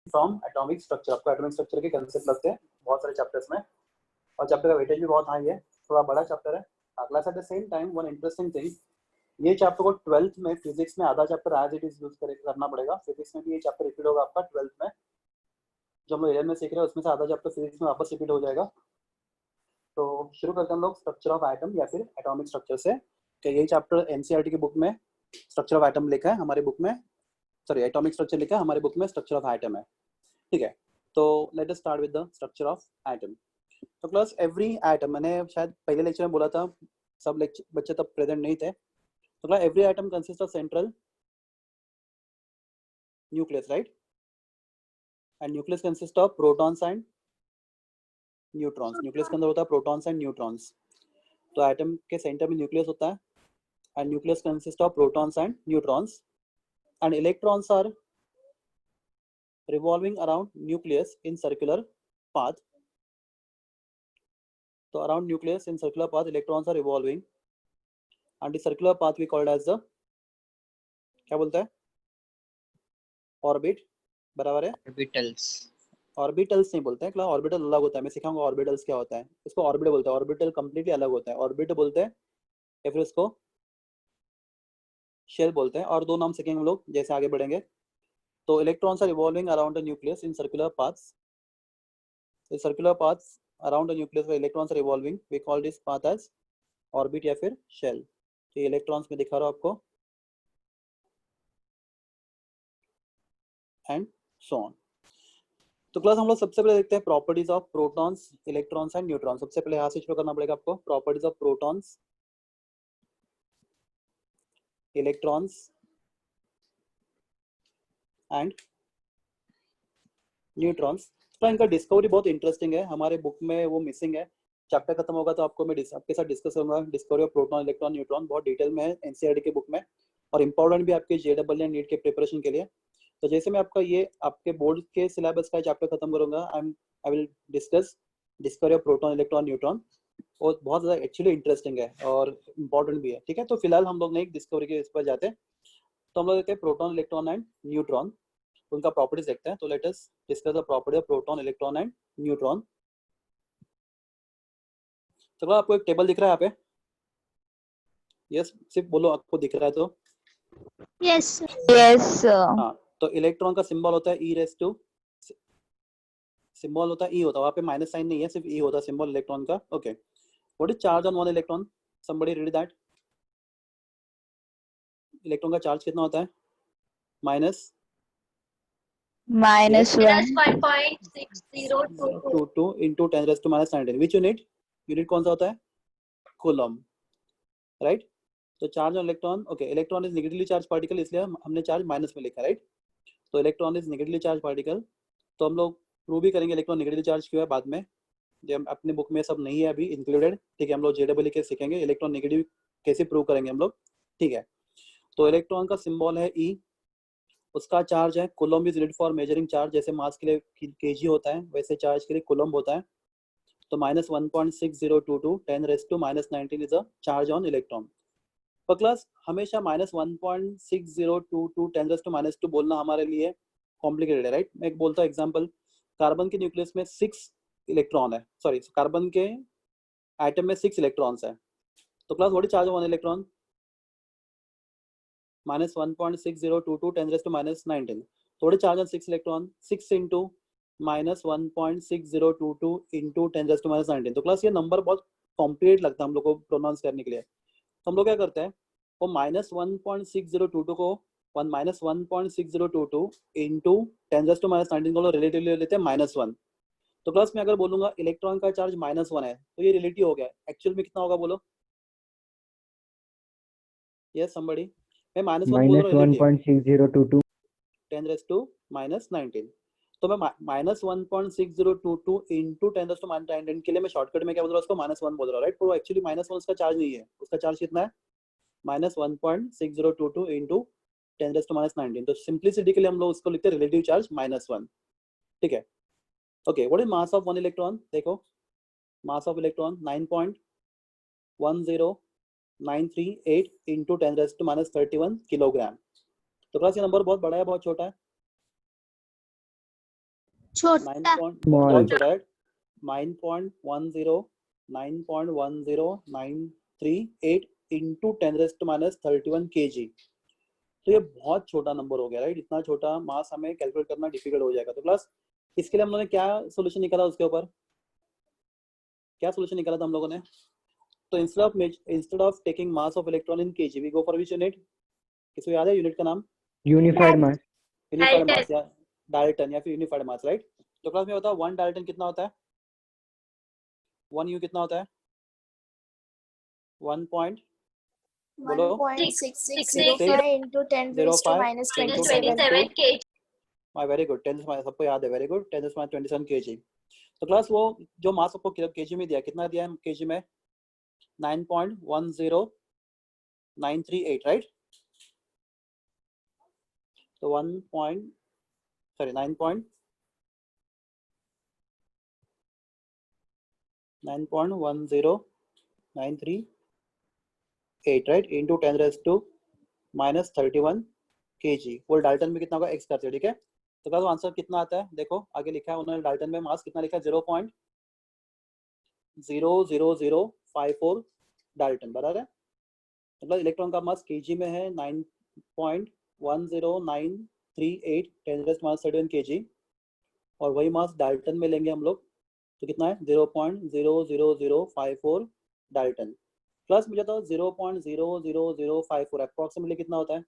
From atomic structure. आपको atomic structure के concept लगते हैं बहुत सारे चैप्टर्स में, और चैप्टर का वेटेज भी बहुत हाई है, थोड़ा बड़ा चैप्टर है। अगला at the same time one interesting thing, ये चैप्टर को 12th में फिजिक्स में आधा chapter as it is use करना पड़ेगा। फिजिक्स में भी ये चैप्टर रिपीट होगा आपका 12th में, जो हम लोग 11 में सीख रहे हैं उसमें से आधा चैप्टर फिजिक्स में वापस रिपीट हो जाएगा। तो शुरू करते हैं हम लोग स्ट्रक्चर ऑफ एटम या फिर एटॉमिक स्ट्रक्चर से। कि यही चैप्टर एनसीईआरटी की बुक में स्ट्रक्चर ऑफ एटम लिखा है, हमारी बुक में सॉरी एटॉमिक स्ट्रक्चर लिखा है, हमारी बुक में स्ट्रक्चर ऑफ एटम है। ठीक है, तो let us start with the structure of atom. तो क्लास एवरी एटम, मैंने शायद पहले लेक्चर में बोला था, सब बच्चे तब प्रेजेंट नहीं थे। तो class every atom consist of central nucleus, right, and nucleus consist of protons and neutrons. Nucleus के अंदर होता है प्रोटॉन्स एंड न्यूट्रॉन्स। तो एटम के सेंटर में न्यूक्लियस होता है, and nucleus consist of protons and neutrons, and electrons are revolving around nucleus in circular path. So around nucleus in circular path electrons are revolving, and the circular path we called as the क्या बोलते हैं orbit, बराबर है orbitals. Orbitals नहीं बोलते हैं, class orbital अलग होता है, मैं सिखाऊंगा ऑर्बिटल्स क्या होता है। इसको ऑर्बिट बोलते हैं, ऑर्बिटल कंप्लीटली अलग होता है, ऑर्बिट बोलते हैं या फिर इसको शेल बोलते हैं, और दो नाम सीखेंगे हम लोग जैसे आगे बढ़ेंगे। तो electrons are revolving around the nucleus in circular paths. The circular paths around the nucleus where electrons are revolving, we call this path as orbit या फिर shell। तो ये इलेक्ट्रॉन्स में दिखा रहा हूँ आपको, एंड सो ऑन। तो क्लास हम लोग सबसे पहले देखते हैं properties of protons, electrons and neutrons. सबसे पहले यहाँ से शुरू करना पड़ेगा आपको, properties of protons, electrons and neutrons. तो इनका डिस्कवरी बहुत इंटरेस्टिंग है, हमारे बुक में वो मिसिंग है। चैप्टर खत्म होगा तो आपको मैं आपके साथ डिस्कस करूंगा discovery of proton, electron, neutron, बहुत डिटेल में है एनसीईआरटी की बुक में, और इंपॉर्टेंट भी आपके जेडबल एंड नीट के प्रिपरेशन के लिए। तो जैसे मैं आपका ये आपके बोर्ड के सिलेबस का चैप्टर खत्म करूंगा, I will discuss discovery of proton, electron, neutron, और बहुत ज़्यादा एक्चुअली इंटरेस्टिंग है और इंपॉर्टेंट भी है। ठीक है, तो फिलहाल हम लोग नहीं डिस्कवरी के इस पर जाते हैं, तो हम लोग देखते हैं प्रोटॉन, इलेक्ट्रॉन एंड न्यूट्रॉन, उनका प्रॉपर्टीज देखते हैं। तो let us discuss the property of proton, electron and neutron. चलो आपको एक टेबल दिख रहा है यहाँ पे, यस, सिर्फ बोलो आपको दिख रहा है तो। Yes yes. हाँ, तो इलेक्ट्रॉन का सिंबल होता है ई रेस टू, सिंबल होता है ई होता है, वहाँ पे माइनस साइन नहीं है, सिर्फ ई होता है सिंबल इलेक्ट्रॉन का। Okay, what is charge on one electron, somebody read that. Electron का चार्ज कितना होता है, minus -1.6022 into 10⁻⁹ which unit, unit कौन सा होता है, कूलम, राइट। तो charge on electron, okay, electron is negatively charge particle, इसलिए हमने चार्ज माइनस में लिखा, राइट। तो electron is negatively charge particle, तो हम लोग प्रूव भी करेंगे इलेक्ट्रॉन नेगेटिवली चार्ज क्यों है बाद में, जब अपने बुक में सब नहीं है अभी इंक्लूडेड। ठीक है, हम लोग जेडबल के सीखेंगे इलेक्ट्रॉन नेगेटिव कैसे प्रूव करेंगे हम लोग। ठीक है, तो इलेक्ट्रॉन का सिंबल है ई, उसका चार्ज है coulomb is unit for measuring charge, जैसे मास के लिए केजी होता है वैसे चार्ज के लिए कूलम होता है। तो -1.6022 10⁻⁻19 is a charge on electron. पर क्लास हमेशा -1.6022 10⁻⁻2 बोलना हमारे लिए कॉम्प्लिकेटेड है, राइट। मैं एक बोलता हूँ एग्जाम्पल, कार्बन के न्यूक्लियस में 6 इलेक्ट्रॉन है, सॉरी कार्बन के एटम में 6 इलेक्ट्रॉन्स है। तो class what is charge on one electron, -1.6022 10⁻⁻19। थोड़े charge on 6 electron, 6 into -1.6022 into 10⁻⁻19। तो क्लास ये नंबर बहुत कॉम्प्लिकेट लगता है हम लोग को प्रोनाउंस करने के लिए, तो हम लोग क्या करते हैं, वो -1.6022 को -1.6022 इंटू 10⁻⁻19 को रिलेटिवली लेते हैं -1। तो क्लास में अगर बोलूंगा इलेक्ट्रॉन का चार्ज -1 है, तो ये रिलेटिव हो गया, एक्चुअल में कितना होगा बोलो, यस समबडी। मैं -1 बोल रहा हूँ, 1.6022 10⁻⁻19, तो मैं -1.6022 इंटू 10⁻⁻19 के लिए मैं शॉर्टकट में क्या बोल रहा हूँ, उसको -1 बोल रहा हूँ, राइट। पर वो एक्चुअली -1 उसका चार्ज नहीं है, उसका चार्ज कितना है, -1.6022 इंटू 10⁻⁻19। तो सिंप्लिसिटी के लिए हम लोग उसको लिखते हैं रिलेटिव चार्ज -1। ठीक है, okay, what is mass of one electron, देखो mass of electron 9.10938 into 10⁻31 kilogram. तो क्लास ये नंबर बहुत बड़ा है बहुत छोटा है, छोटा। 9 Small. बहुत छोटा है, 9.10938 into 10⁻31 kg। तो ये बहुत छोटा नंबर हो गया, राइट। इतना छोटा मास हमें कैलकुलेट करना डिफिकल्ट हो जाएगा। तो क्लास इसके लिए हम लोगों ने क्या सोल्यूशन निकाला, उसके ऊपर क्या सोल्यूशन निकाला था हम लोगों ने? तो instead of taking mass of electron in KG, we go for which unit? किसको याद है यूनिट का नाम? Unified mass. यूनिफाइड मास या डाल्टन या फिर यूनिफाइड मास, राइट। तो क्लास में बताओ 1 डाल्टन कितना होता है? 1 यू कितना होता है? 1 पॉइंट बोलो 1.6605 into 10 raised to minus 27 kg. Very good, 10 सबको याद है, वेरी गुड, 10⁻27 kg। तो क्लास वो जो मास आपको केजी में दिया, कितना दिया है केजी में? 9.10938, राइट। तो 9.10938, राइट, इंटू 10⁻⁻31 kg। वो डाल्टन में कितना होगा एक्स करते, ठीक है। तो क्लास आंसर कितना आता है? देखो आगे लिखा है उन्होंने, डाल्टन में मास कितना लिखा है? 0.00054 डाल्टन, बराबर है। मतलब इलेक्ट्रॉन का मास केजी में है 9.10938 10⁻31 kg, और वही मास डाल्टन में लेंगे हम लोग तो कितना है? 0.00054 डाल्टन। प्लस मुझे तो 0.00054 अप्रोक्सीमेटली कितना होता है?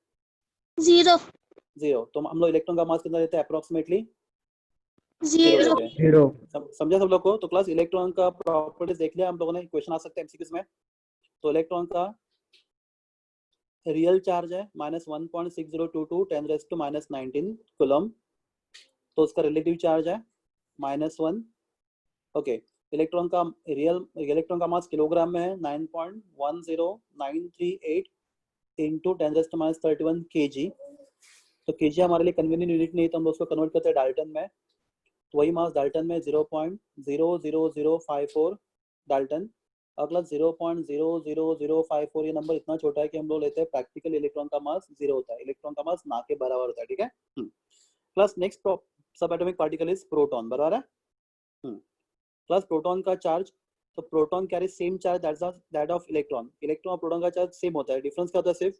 0 तो हम लोग इलेक्ट्रॉन का मास कितना लेते हैं अप्रोक्सीमेटली? 0 लेते हैं। 0. समझा सब लोग को? तो क्लास इलेक्ट्रॉन का प्रॉपर्टीज देख लिया हम लोगों ने, क्वेश्चन आ सकते हैं एमसीक्यूज में। तो इलेक्ट्रॉन का रियल चार्ज है -1.6022 10⁻⁻19 कूलम, तो उसका रिलेटिव चार्ज है -1। ओके, इलेक्ट्रॉन का मास किलोग्राम में है 9.10938 इंटू 10⁻31 kg। तो kg हमारे लिए कन्वीनियंट यूनिट नहीं, तो हम उसको कन्वर्ट करते हैं डाल्टन में। तो वही मास डाल्टन में 0.00054 डाल्टन। अगला 0.00054, ये नंबर इतना छोटा है कि हम लोग लेते हैं प्रैक्टिकल इलेक्ट्रॉन का मास 0 होता है, इलेक्ट्रॉन का मास ना के बराबर होता है, ठीक है। प्लस नेक्स्ट सब एटॉमिक पार्टिकल इज प्रोटॉन, बराबर है। प्लस प्रोटॉन का चार्ज, तो proton carry same charge that of electron. Electron और प्रोटॉन का चार्ज सेम होता है, डिफरेंस क्या होता है? सिर्फ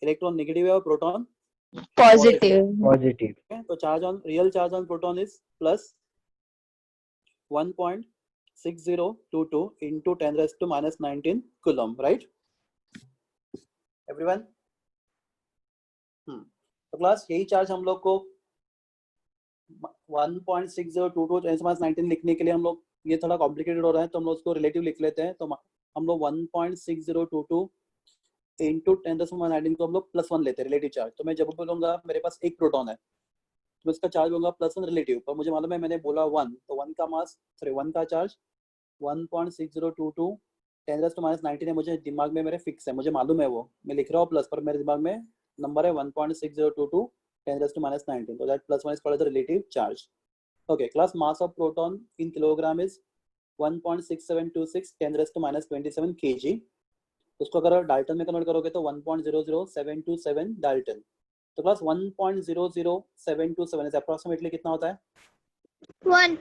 इलेक्ट्रॉन नेगेटिव है और प्रोटॉन positive Positive. तो real charge on proton is plus 1.6022 into 10⁻⁻19 coulomb, right everyone. तो क्लास यही चार्ज हम लोग को 1.6022 10⁻⁻19 लिखने के लिए हम लोग, ये थोड़ा कॉम्प्लिकेटेड हो रहा है तो हम लोग उसको रिलेटिव लिख लेते हैं। तो हम लोग 1.6022 इंटू 10⁻⁻19 को हम लोग +1 लेते हैं रिलेटिव चार्ज। तो मैं जब बोलूंगा मेरे पास एक प्रोटॉन है तो इसका चार्ज होगा +1 रिलेटिव, पर मुझे मालूम है मैंने बोला 1, तो 1 का चार्ज 1.6022 10⁻⁻19 है, मुझे दिमाग में मेरे फिक्स है, मुझे मालूम है, वो मैं लिख रहा हूँ प्लस, पर मेरे दिमाग में नंबर है 1.6022 10⁻⁻19, तो that +1 is called the relative charge. Okay, class mass of proton in kilogram is 1.6726 10⁻⁻27 kg. उसको अगर डाल्टन में कन्वर्ट करोगे तो 1.00727 डाल्टन। तो क्लास 1.00727 अप्रोक्सीमेटली कितना होता है? 1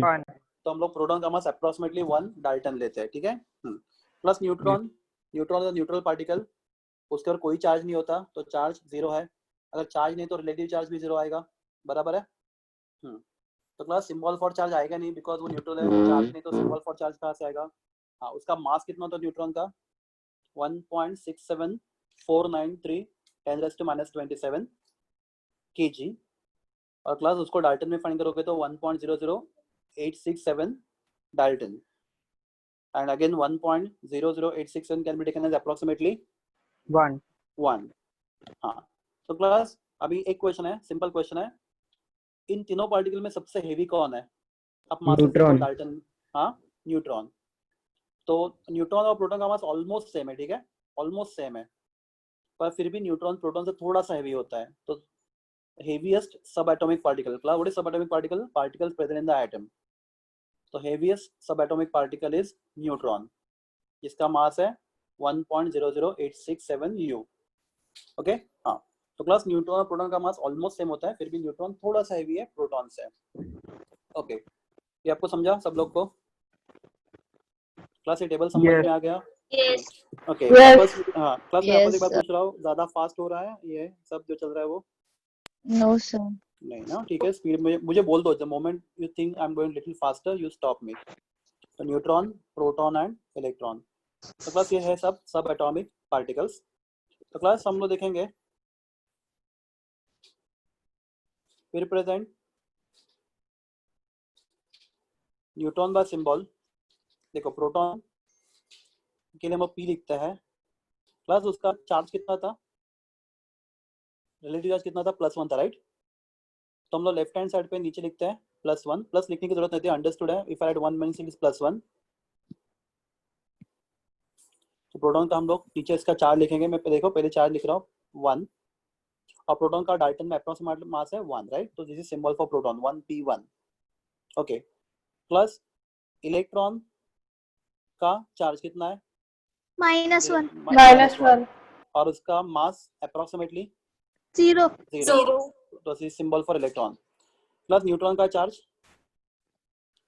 1. तो हम लोग प्रोटॉन का मास अप्रोक्सीमेटली 1 डाल्टन लेते हैं, ठीक है। प्लस न्यूट्रॉन न्यूट्रल पार्टिकल, उसके ऊपर कोई चार्ज नहीं होता तो चार्ज 0 है, अगर चार्ज नहीं तो रिलेटिव चार्ज भी 0 आएगा, बराबर है। तो क्लास सिंबल फॉर चार्ज आएगा नहीं, बिकॉज वो न्यूट्रल है, चार्ज नहीं तो सिंबल फॉर चार्ज कहाँ से आएगा? हाँ, उसका मास कितना होता है न्यूट्रॉन का? 1.67493 10⁻⁻27 kg, और क्लास उसको डाल्टन में फाइंड करोगे तो 1.00867 Dalton, and again 1.00867 can be taken as approximately 1. हाँ। तो क्लास अभी एक क्वेश्चन है, सिंपल क्वेश्चन है, इन तीनों पार्टिकल में सबसे हेवी कौन है? अब मास न्यूट्रॉन। डाल्टन, हाँ न्यूट्रॉन। तो न्यूट्रॉन और प्रोटॉन का मास ऑलमोस्ट सेम है, ठीक है, ऑलमोस्ट सेम है, पर फिर भी न्यूट्रॉन प्रोटॉन से थोड़ा सा हेवी होता है। तो heaviest subatomic particle, class what is subatomic particle? Particles present in the atom. तो heaviest subatomic particle is neutron, जिसका मास है 1.00867 U। ओके, हाँ। तो तो क्लास न्यूट्रॉन और प्रोटॉन का मास ऑलमोस्ट सेम होता है, फिर भी न्यूट्रॉन थोड़ा सा हेवी है प्रोटॉन से। ओके, ये आपको समझा सब लोग को? क्लास ये टेबल समझ Yes. में आ गया? Yes. Okay Yes. बस हाँ, क्लास में आपको Yes, एक बात sir. पूछ रहा हूँ, ज्यादा फास्ट हो रहा है ये सब जो चल रहा है वो? No, sir. नहीं ना, ठीक है, स्पीड में मुझे बोल दो, the moment you think I am going little faster you stop me. तो न्यूट्रॉन, प्रोटॉन एंड इलेक्ट्रॉन, तो क्लास ये है सब एटॉमिक पार्टिकल्स। तो क्लास हम लोग देखेंगे फिर प्रेजेंट न्यूट्रॉन का सिंबल। देखो प्रोटॉन के लिए हम पी लिखते हैं, प्लस उसका चार्ज कितना था, रिलेटिव चार्ज कितना था, +1 था राइट। तो हम लोग लेफ्ट हैंड साइड पे नीचे लिखते हैं +1, प्लस लिखने की जरूरत नहीं थी, अंडरस्टूड है। If I add 1 means it is +1। तो प्रोटॉन का हम लोग नीचे इसका चार्ज लिखेंगे, मैं देखो पहले चार्ज लिख रहा हूँ 1, और प्रोटॉन का डाल्टन में अप्रॉक्सीमेट मास है 1 राइट। तो this is symbol for proton 1p1। Okay, plus electron का चार्ज कितना है, -1. -1. और उसका मास अप्रॉक्सीमेटली 0. 0। तो this is symbol for electron. Plus neutron का चार्ज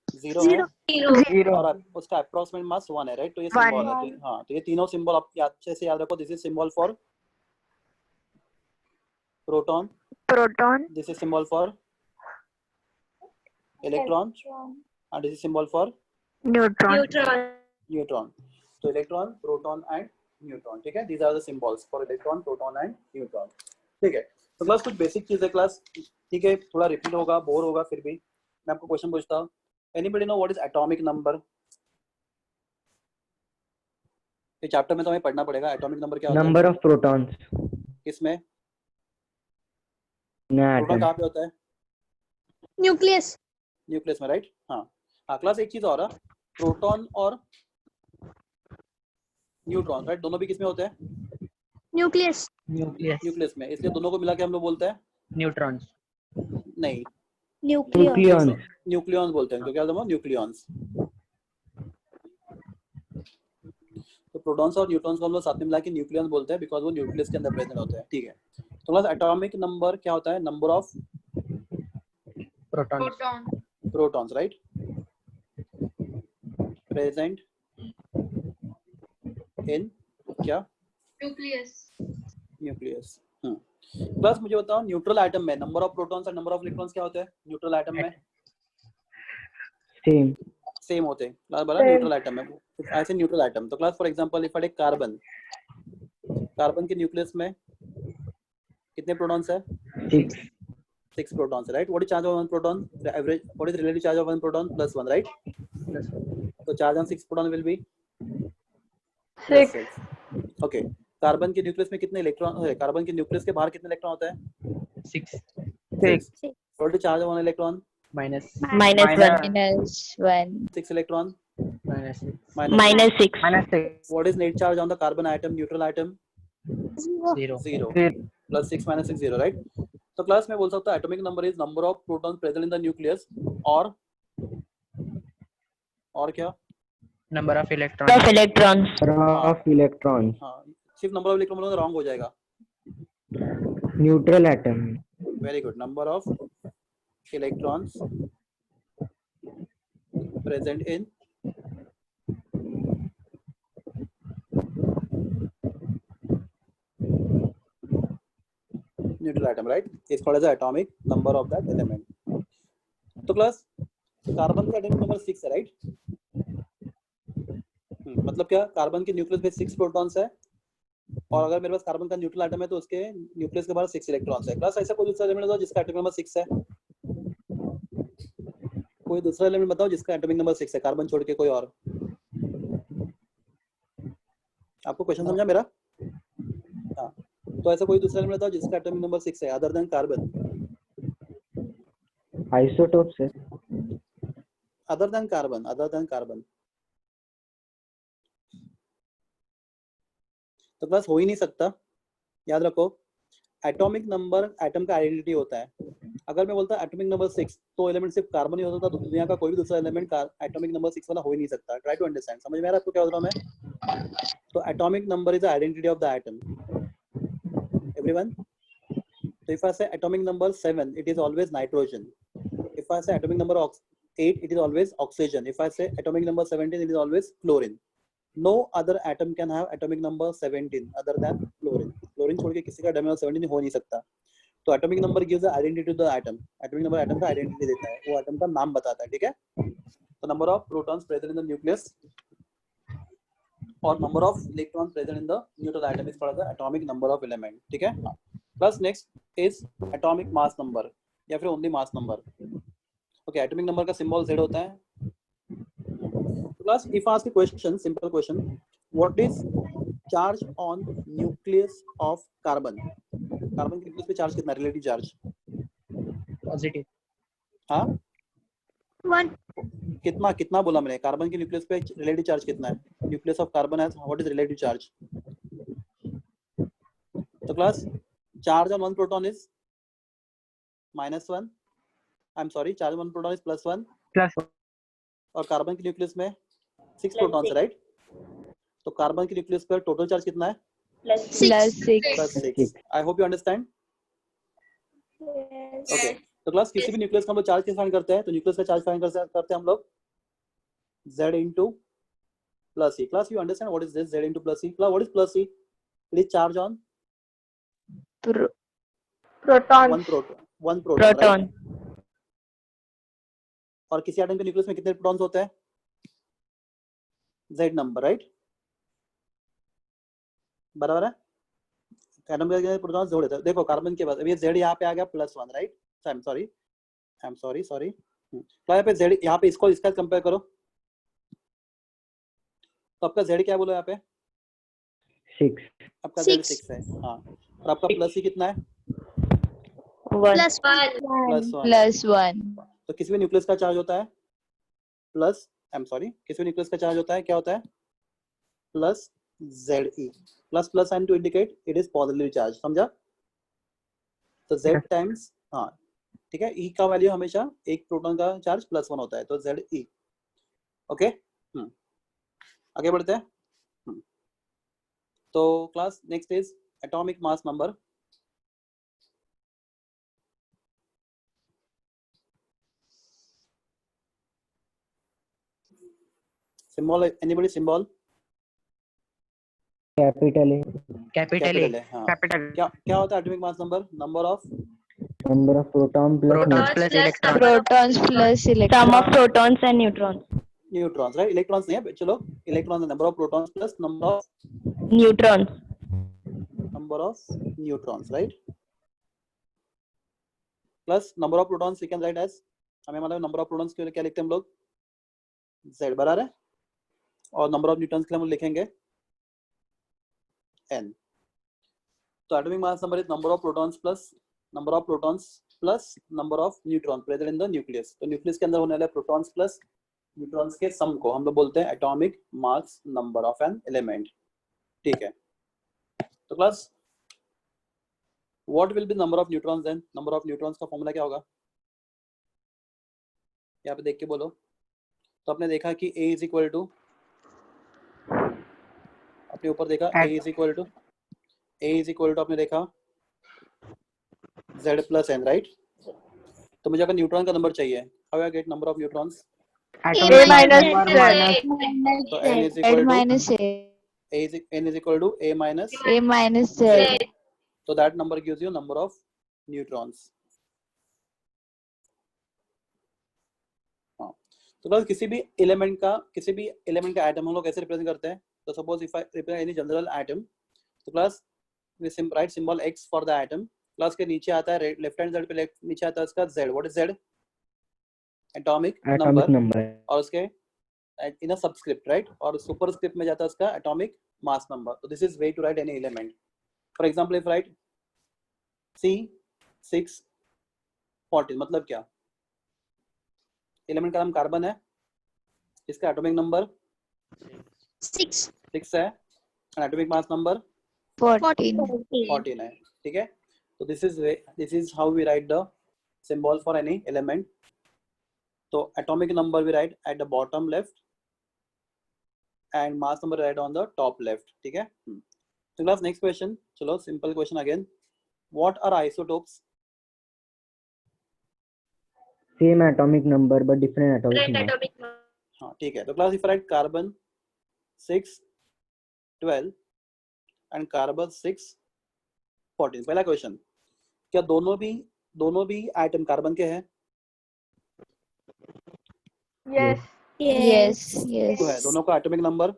0 है 0. 0. और उसका अप्रॉक्सीमेट मास 1 है राइट। तो ये 1. सिंबल है, तो हाँ, तो ये तीनों सिंबल आप अच्छे से याद रखो। This is symbol for proton, Proton. this is symbol for electron, and this is symbol for Neutron. neutron. So electron, proton and neutron, ठीक है, these are the symbols for electron, proton and neutron, ठीक है। तो class कुछ basic चीज है class, ठीक है, थोड़ा रिपीट होगा, बोर होगा, फिर भी मैं आपको क्वेश्चन पूछता हूँ, anybody know what is atomic number? ये चैप्टर में तो हमें पढ़ना पड़ेगा, एटॉमिक नंबर क्या होता है? Number of protons किसमें? in an proton atom. कहाँ पे होता है? Nucleus. न्यूक्लियस में राइट। हाँ हाँ क्लास एक चीज और है, प्रोटॉन और न्यूट्रॉन राइट, दोनों भी किसमें होते हैं? Nucleus. न्यूक्लियस में, इसलिए दोनों को मिला के हम लोग बोलते हैं Neutrons. नहीं, Nucleons. न्यूक्लियॉन्स बोलते हैं, तो क्या न्यूक्लियॉन्स। तो प्रोटॉन्स और न्यूट्रॉन्स को हम लोग साथ में मिला के न्यूक्लियॉन्स बोलते हैं, बिकॉज वो न्यूक्लियस के अंदर प्रेजेंट होते हैं, ठीक है। तो क्लास एटॉमिक नंबर क्या होता है? Number of protons right present in क्या? न्यूक्लियस। प्लस मुझे बताओ न्यूट्रल एटम में नंबर ऑफ प्रोटॉन्स और नंबर ऑफ इलेक्ट्रॉन्स क्या होते हैं? न्यूट्रल एटम में सेम होते हैं क्लास, बड़ा न्यूट्रल एटम में ऐसे न्यूट्रल एटम। तो class for example if I take carbon, carbon के न्यूक्लियस में कितने प्रोटॉन्स है? 6 protons, right? What is charge of one proton? The average, what is relative charge of one proton? +1, right? So charge on 6 proton will be 6. Okay. Carbon के nucleus में कितने electron है? Carbon के nucleus के बाहर कितने electron होता है? 6. What is charge of one electron? -1. 6 electron. -6. What is net charge on the carbon atom, neutral atom? 0. Plus 6 minus 6 0, right? तो क्लास में बोल सकता हूँ atomic number is number of protons present in the nucleus और क्या? Number of electrons. हाँ, सिर्फ number of electron बोलोगे रॉन्ग हो जाएगा। Neutral atom. Very good, number of electrons present in neutral atom, right? It's called as the atomic number of that element. तो class carbon का atomic number 6 है, right? मतलब क्या? कार्बन के nucleus में 6 प्रोटॉन्स है, और अगर मेरे पास कार्बन का न्यूट्रल एटम है तो उसके न्यूक्लियस के बाहर 6 इलेक्ट्रॉन्स है। क्लास ऐसा कोई दूसरा एलिमेंट बताओ जिसका एटॉमिक नंबर 6 है? कोई दूसरा एलिमेंट बताओ जिसका एटॉमिक नंबर 6 है, कार्बन छोड़ के कोई और। आपको क्वेश्चन समझा मेरा? हाँ, तो ऐसा कोई दूसरा एलिमेंट बताओ जिसका एटॉमिक नंबर 6 है अदर देन कार्बन। Isotopes है। अदर देन कार्बन तो क्लास हो ही नहीं सकता। याद रखो एटॉमिक नंबर एटम का आइडेंटिटी होता है। अगर मैं बोलता एटॉमिक नंबर 6 तो एलिमेंट सिर्फ कार्बन ही होता था, तो दुनिया का कोई भी दूसरा एलिमेंट एटॉमिक नंबर 6 वाला हो ही नहीं सकता। ट्राई टू अंडरस्टैंड, समझ में आ रहा है आपको क्या बोल रहा हूं मैं? तो atomic number is the identity of the atom. Everyone So if I say atomic number 7, it is always nitrogen. If I say atomic number 8, it is always oxygen. If I say atomic number 17, it is always chlorine. No other atom can have atomic number 17 other than chlorine. Chlorine छोड़ के किसी का atomic number 17 हो नहीं सकता. तो atomic number gives the identity to the atom. Atomic number atom का identity देता है, वो atom का नाम बताता है, ठीक है? So number of protons present in the nucleus or number of electrons present in the neutral atom is called the atomic number of element, ठीक है? Plus next is atomic mass number या फिर only mass number. Okay, atomic number का symbol Z होता है. Plus, if I ask a question, simple question, what is charge on nucleus of carbon? Carbon के nucleus पे charge कितना? Relative charge. Positive. हाँ? 1. कितना बोला मैंने? Carbon के nucleus पे relative charge कितना है? Nucleus of carbon has what is relative charge? तो class, charge on one proton is -1. I'm sorry, charge on one proton is +1. और कार्बन के न्यूक्लियस में 6 प्रोटॉन्स, राइट? तो कार्बन के न्यूक्लियस पर टोटल चार्ज कितना है? +6. I hope you understand. Okay, तो क्लास किसी भी न्यूक्लियस का हम लोग चार्ज कैसे फाइंड करते हैं? तो न्यूक्लियस का चार्ज फाइंड करते हैं हम लोग Z into plus E. Class, you understand what is this Z into plus E? Class, what is plus E? It is charge on Proton. one proton, right? और किसी एटम के nucleus में कितने protons होते हैं? Z number, right? बराबर है? Atom के कितने प्रोटॉन्स जोड़े थे? देखो कार्बन के बाद अब ये Z यहाँ पे आ गया +1, राइट? I am sorry. तो यहाँ पे Z, यहाँ पे इसको इसका कंपेयर करो. तो आपका Z क्या बोलो यहाँ पे? 6. आपका Z 6 है. हाँ. और आपका प्लस E कितना है? +1. तो किसी भी न्यूक्लियस का चार्ज होता है किसी भी न्यूक्लियस का चार्ज होता है, क्या होता है? Plus Ze. Plus sign to indicate it is positive charge, समझा? तो Z टाइम्स, हाँ ठीक है, E का वैल्यू हमेशा एक प्रोटॉन का चार्ज +1 होता है, तो Ze. ओके, आगे बढ़ते हैं. तो class next is atomic mass number. Symbol, anybody symbol? Capital A. हाँ. क्या होता है atomic mass number? Number of proton plus electron. Protons plus electrons. Sum of protons and neutrons. Neutrons, right? Electrons नहीं है, चलो electrons, number of protons plus number of neutrons, right? Plus number of protons we can write as, हमें मतलब number of protons के लिए क्या लिखते हैं हम लोग? Z बराबर है. और नंबर ऑफ न्यूट्रॉन्स के लिए हम लिखेंगे N. तो atomic mass number is number of protons plus number of neutron present in the nucleus. तो न्यूक्लियस के अंदर होने वाले प्रोटॉन्स प्लस न्यूट्रॉन्स के सम को हम लोग बोलते हैं atomic mass number of an element, ठीक है? तो class, what will be number of neutrons then? Number of neutrons का फॉर्मूला क्या होगा? यहाँ पे देख के बोलो. तो आपने देखा कि A इज इक्वल टू, अपने ऊपर देखा A इज इक्वल टू आपने देखा Z प्लस N, राइट? तो मुझे अगर न्यूट्रॉन का नंबर चाहिए, how I get number of neutrons? A minus Z. तो N is equal to N is equal to A minus Z. तो that number gives you number of neutrons. तो बस किसी भी एलिमेंट का एटम हम लोग कैसे रिप्रेजेंट करते हैं? तो suppose if I represent any general atom, तो class we write symbol X for the atom. Class के नीचे आता है लेफ्ट हैंड साइड पे नीचे आता है उसका Z. What is Z? Atomic number. और उसके इन अ सबस्क्रिप्ट, राइट? और सुपरस्क्रिप्ट में जाता है उसका एटॉमिक मास नंबर. तो this is way to write any element. For example if write C614, मतलब क्या? एलिमेंट का नाम कार्बन है, इसका एटॉमिक नंबर 6 है, एटॉमिक मास नंबर 14 है, ठीक है? तो this is how we write the symbol for any element. तो atomic number we write at the bottom left and mass number right on the top left, ठीक है? तो class next question, चलो simple question again. What are isotopes? Same atomic number but different atomic mass. हाँ ठीक है, तो class if right carbon 6 12 and carbon 6 14, पहला question, क्या दोनों भी एटम कार्बन के हैं? Yes. तो है, दोनों का एटॉमिक नंबर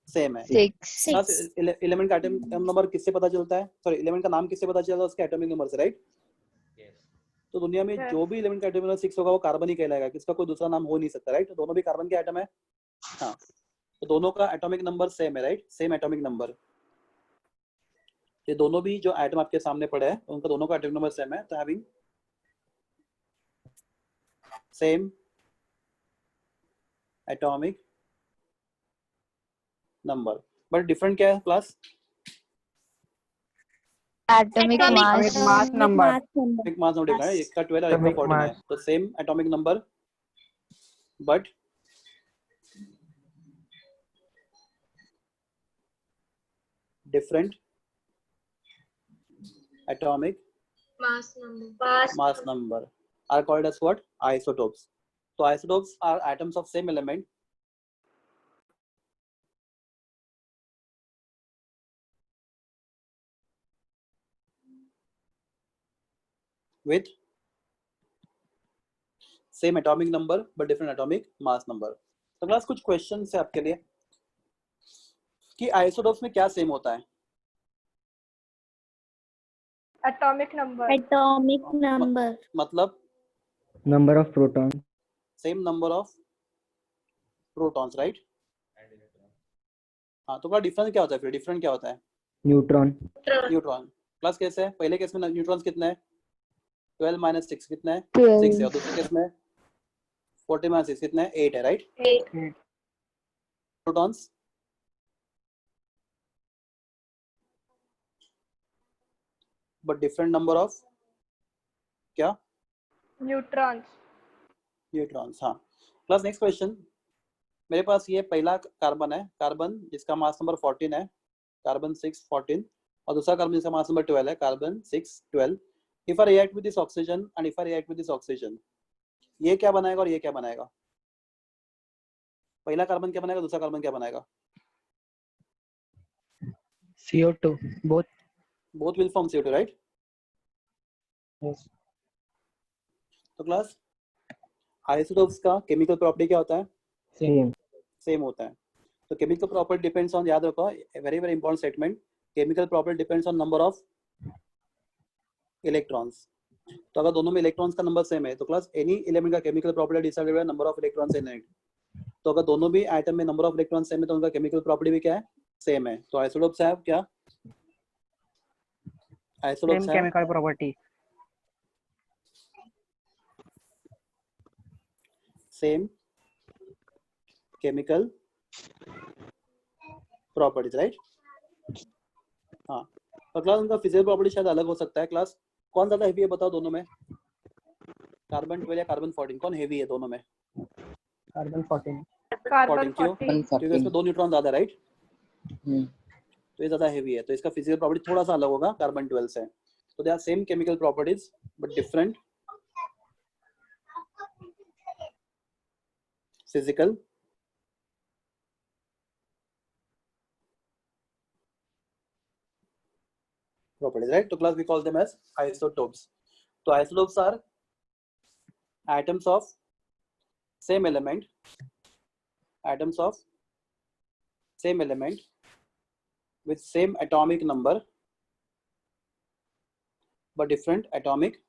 सेम है। 6. एलिमेंट का एटॉमिक नंबर किससे पता चलता है? सॉरी, एलिमेंट का नाम किससे पता चलता है? उसके एटॉमिक नंबर से, राइट? तो दुनिया में जो भी एलिमेंट का एटॉमिक नंबर 6 होगा वो कार्बन ही कहलाएगा, किसका कोई दूसरा नाम हो नहीं सकता, राइट? तो दोनों भी कार्बन के एटम है। हाँ, तो दोनों का एटॉमिक नंबर सेम है, राइट? Same atomic number. ये दोनों भी जो एटम आपके सामने पड़े हैं उनका दोनों का एटॉमिक नंबर सेम है, तो having same atomic number, but different क्या है class? Atomic mass. mass number. Atomic mass number different है, इसका 12 और इसका 14 है, तो same atomic number but different atomic mass number are called as what? Isotopes. So isotopes are atoms of same element with same atomic number but different atomic mass number. तो class कुछ question है आपके लिए कि isotopes में क्या same होता है? Atomic number. मतलब Number of protons. Same number of protons, right? हाँ, तो क्या डिफरेंस क्या होता है फिर? डिफरेंट क्या होता है? Neutron. न्यूट्रॉन। क्लास कैसे है? पहले केस में न्यूट्रॉन्स कितने हैं? 12 minus 6 कितना है? 12. 6 है। और दूसरे केस में 40 minus 6 कितना है? 8 है, right? 8. Protons but different number of क्या? Neutrons. न्यूट्रॉन्स। हाँ क्लास, नेक्स्ट क्वेश्चन, मेरे पास ये पहला कार्बन है, कार्बन जिसका मास नंबर 14 है, कार्बन 6 14, और दूसरा कार्बन जिसका मास नंबर 12 है, carbon 6 12। If I react with this oxygen and if I react with this oxygen, ये क्या बनाएगा और ये क्या बनाएगा? पहला कार्बन क्या बनाएगा, दूसरा कार्बन क्या बनाएगा? CO2. Both will form CO2, right? Yes. तो क्लास आइसोटोप्स का केमिकल प्रॉपर्टी क्या होता है? Same. सेम होता है। तो केमिकल प्रॉपर्टी डिपेंड्स ऑन, याद रखो, very very important statement, chemical property depends on number of electrons. तो अगर दोनों में इलेक्ट्रॉन्स का नंबर सेम है तो क्लास एनी एलिमेंट का chemical property decided by number of electrons in it. तो अगर दोनों भी एटम में नंबर ऑफ इलेक्ट्रॉन्स सेम है तो उनका केमिकल प्रॉपर्टी भी क्या है? सेम है। तो आइसोटोप्स है क्या? Isotopes Same chemical property. Same chemical properties, right? हाँ, और क्लास उनका फिजिकल प्रॉपर्टी शायद अलग हो सकता है। क्लास कौन ज्यादा हेवी है बताओ दोनों में? कार्बन 12 या कार्बन 14, कौन हेवी है दोनों में? Carbon 14. 14 क्यों? क्योंकि इसमें 2 न्यूट्रॉन ज्यादा, राइट? तो ये ज्यादा हेवी है, तो इसका फिजिकल प्रॉपर्टी थोड़ा सा अलग होगा कार्बन 12 से। तो they are same chemical properties but different physical properties, right? So class we call them as isotopes. So isotopes are atoms of same element, atoms of same element with same atomic number but different atomic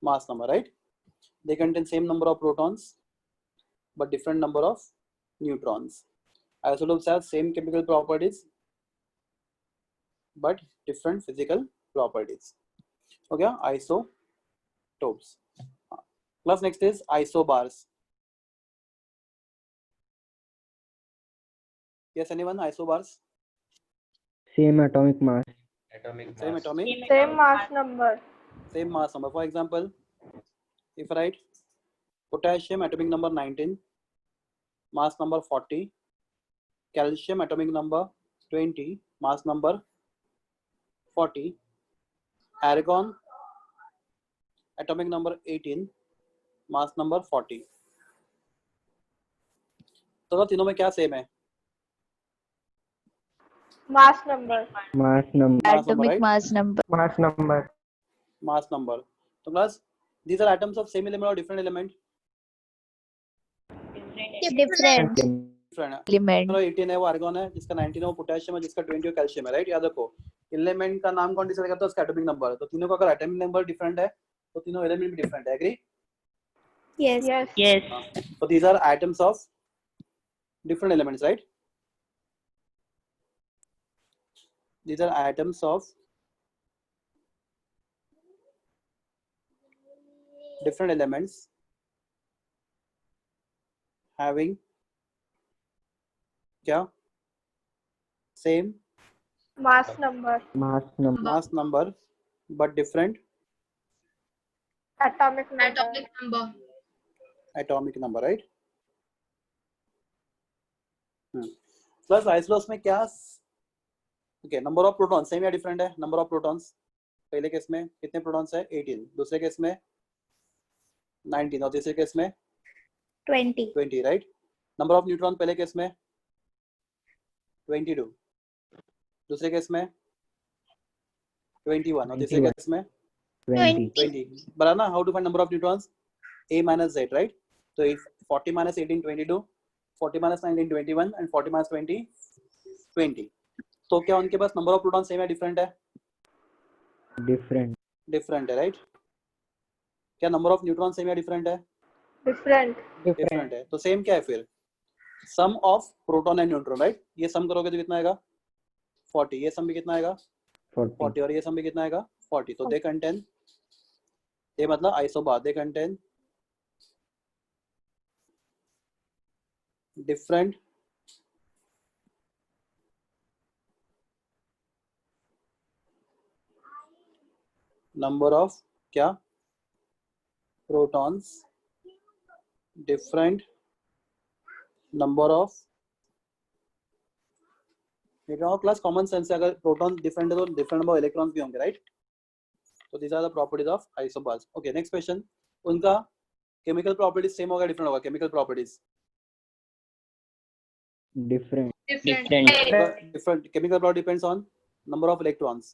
mass number, right? They contain same number of protons but different number of neutrons. Isotopes have same chemical properties but different physical properties. Okay, isotopes. Plus next is isobars. Yes, anyone? Isobars? Same atomic mass. Same atomic? Same mass number. Same mass number. For example, if I write potassium atomic number 19, mass number 40, calcium atomic number 20, mass number 40, argon atomic number 18, mass number 40. तो तीनों में क्या same है? Mass number. mass number, Atomic right? mass number. Mass number. Mass number. तो class, these are atoms of same element or different element? Different Different है. element. 18 है वो argon है, जिसका 19 है वो पोटेशियम है, जिसका 20 है कैल्शियम है, राइट? याद रखो एलिमेंट का नाम कौन डिसाइड करता है? उसका एटॉमिक नंबर. तो तीनों का अगर एटॉमिक नंबर डिफरेंट है तो तीनों एलिमेंट भी डिफरेंट है. Agree? Yes. Yes. Yes. So these are atoms of different elements, right? These are atoms of different elements having क्या? Same Mass number. mass number but different Atomic number. atomic number, right? Plus isotopes में क्या? Okay, number of protons same या different है? Number of protons पहले case में कितने protons है? 18. दूसरे केस में 19 और तीसरे केस में 20, राइट? नंबर ऑफ न्यूट्रॉन पहले केस में 22, दूसरे केस में 21 और तीसरे केस में 20. बराबर ना? How to find number of neutrons? a minus z, right? तो 40 minus 18 22, 40 minus 19 21 and 40 minus 20 20. तो क्या उनके पास नंबर ऑफ प्रोटॉन सेम है डिफरेंट है? डिफरेंट है, राइट? क्या नंबर ऑफ न्यूट्रॉन सेम या डिफरेंट है? Different. है. तो सेम क्या है फिर? Sum of proton and neutron, right? ये सम करोगे तो कितना आएगा? 40. ये सम भी कितना आएगा? 40 और ये सम भी कितना आएगा? 40. तो दे कंटेन, ये मतलब isobar, they contain different number of क्या? Protons, different number of class common sense से अगर प्रोटॉन डिफरेंट है तो डिफरेंट नंबर ऑफ इलेक्ट्रॉन्स भी होंगे, राइट? तो these are the properties of isobars. Okay, next question. उनका केमिकल प्रॉपर्टीज सेम होगा डिफरेंट होगा? Chemical properties different. different chemical property depends on number of electrons.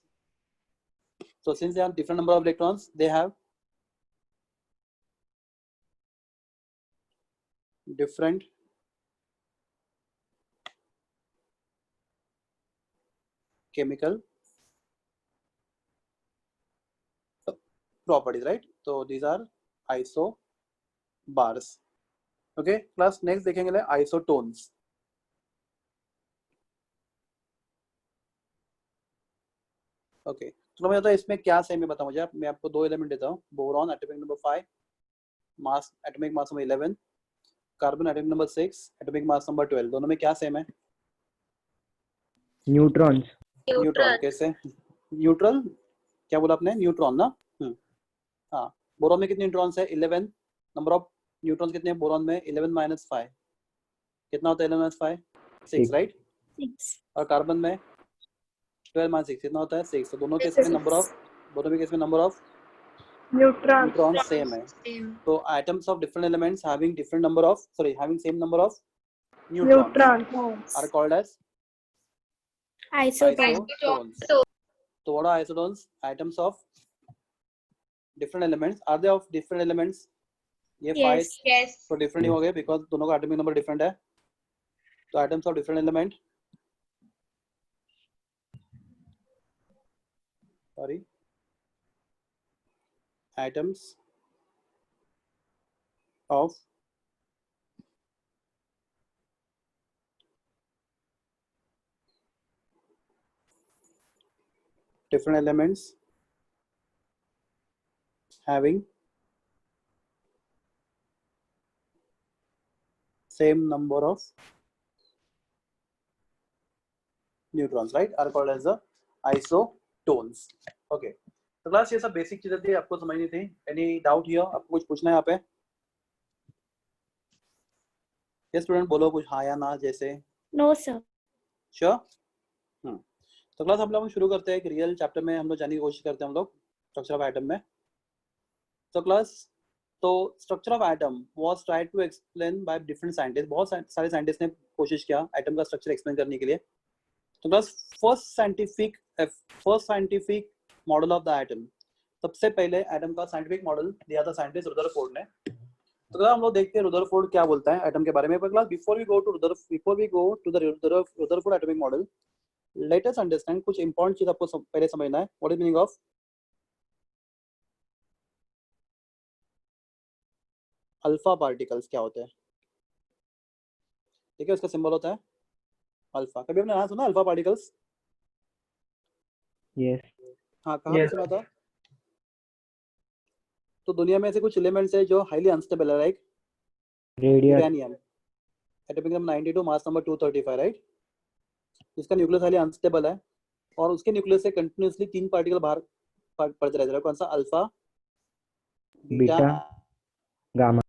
So since they have different number of electrons, they have different chemical properties, right? So these are isobars. Okay, class next देखेंगे isotones. Okay, तो मैं इसमें क्या same है बताओ मुझे. मैं आपको दो एलिमेंट देता हूँ. Boron atomic number 5, mass atomic mass number 11, carbon atomic number 6, atomic mass number 12. दोनों में क्या सेम है? न्यूट्रॉन्स. न्यूट्रॉन. कैसे न्यूट्रल? क्या बोला आपने? न्यूट्रॉन ना? हाँ. बोरॉन में कितने न्यूट्रॉन्स है? 11. नंबर ऑफ न्यूट्रॉन्स कितने हैं बोरॉन में? 11 - 5. कितना होता है 11 - 5? 6, राइट? 6. और कार्बन में 12 - 6 कितना होता है? 6. तो दोनों केस में नंबर ऑफ, दोनों के केस में नंबर ऑफ न्यूट्रॉन सेम है. तो atoms of different elements having different number of, sorry having same number of neutrons are called as isotones. So what are isotones? Atoms of different elements. Are they of different elements? ये 5 तो different ही हो गए because दोनों का atomic number different है. तो atoms of different element, sorry, atoms of different elements having same number of neutrons, right, are called as the isotones. Okay, तो class ये सब बेसिक चीजें थी, आपको समझनी थी. Any doubt here? आपको कुछ पूछना है यहाँ पे? ये स्टूडेंट बोलो कुछ हाँ या ना जैसे. No, sir. श्योर? तो क्लास हम लोग शुरू करते हैं एक रियल चैप्टर में, हम लोग जानने की कोशिश करते हैं हम लोग स्ट्रक्चर ऑफ एटम में। तो क्लास तो structure of atom was tried to explain by different scientist, बहुत सारे साइंटिस्ट ने कोशिश किया एटम का स्ट्रक्चर एक्सप्लेन करने के लिए। तो class first scientific model of the atom, सबसे पहले एटम का साइंटिफिक मॉडल दिया था साइंटिस्ट रुदरफोर्ड ने। तो क्लास हम लोग देखते हैं रुदरफोर्ड क्या बोलता है एटम के बारे में। पर class before we go to the Rutherford atomic model, let us understand कुछ इंपॉर्टेंट चीज आपको पहले समझना है। What is meaning of alpha particles, क्या होते हैं? ठीक है, उसका सिंबल होता है अल्फा। कभी आपने नाम सुना अल्फा पार्टिकल्स? यस। हाँ, कहाँ पे सुना था? तो दुनिया में ऐसे कुछ एलिमेंट्स है जो हाईली अनस्टेबल है, like radius. Uranium, atomic number 92, mass number 235, right? जिसका न्यूक्लियस हाईली अनस्टेबल है और उसके न्यूक्लियस से कंटिन्यूअसली 3 पार्टिकल बाहर पड़ते रहते हैं। कौन सा? Alpha, beta, beta, gamma.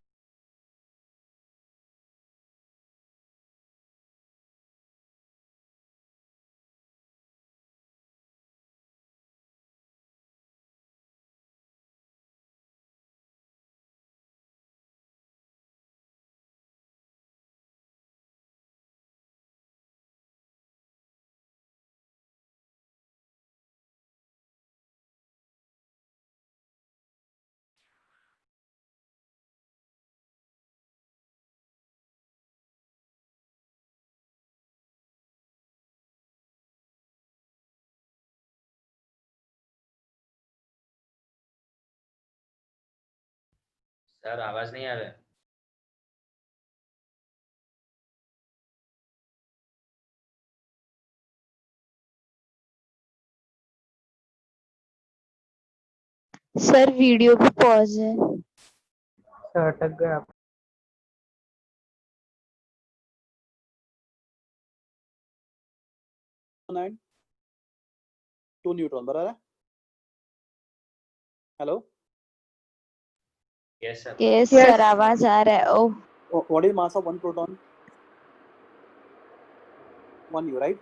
Sir आवाज नहीं आ रहा है। सर वीडियो भी पॉज है। सर अटक गया। 2 न्यूट्रॉन बराबर है। Hello, yes sir. Yes Yes. Sir आवाज आ रहा है। Oh what is mass of 1 proton? 1 u, right?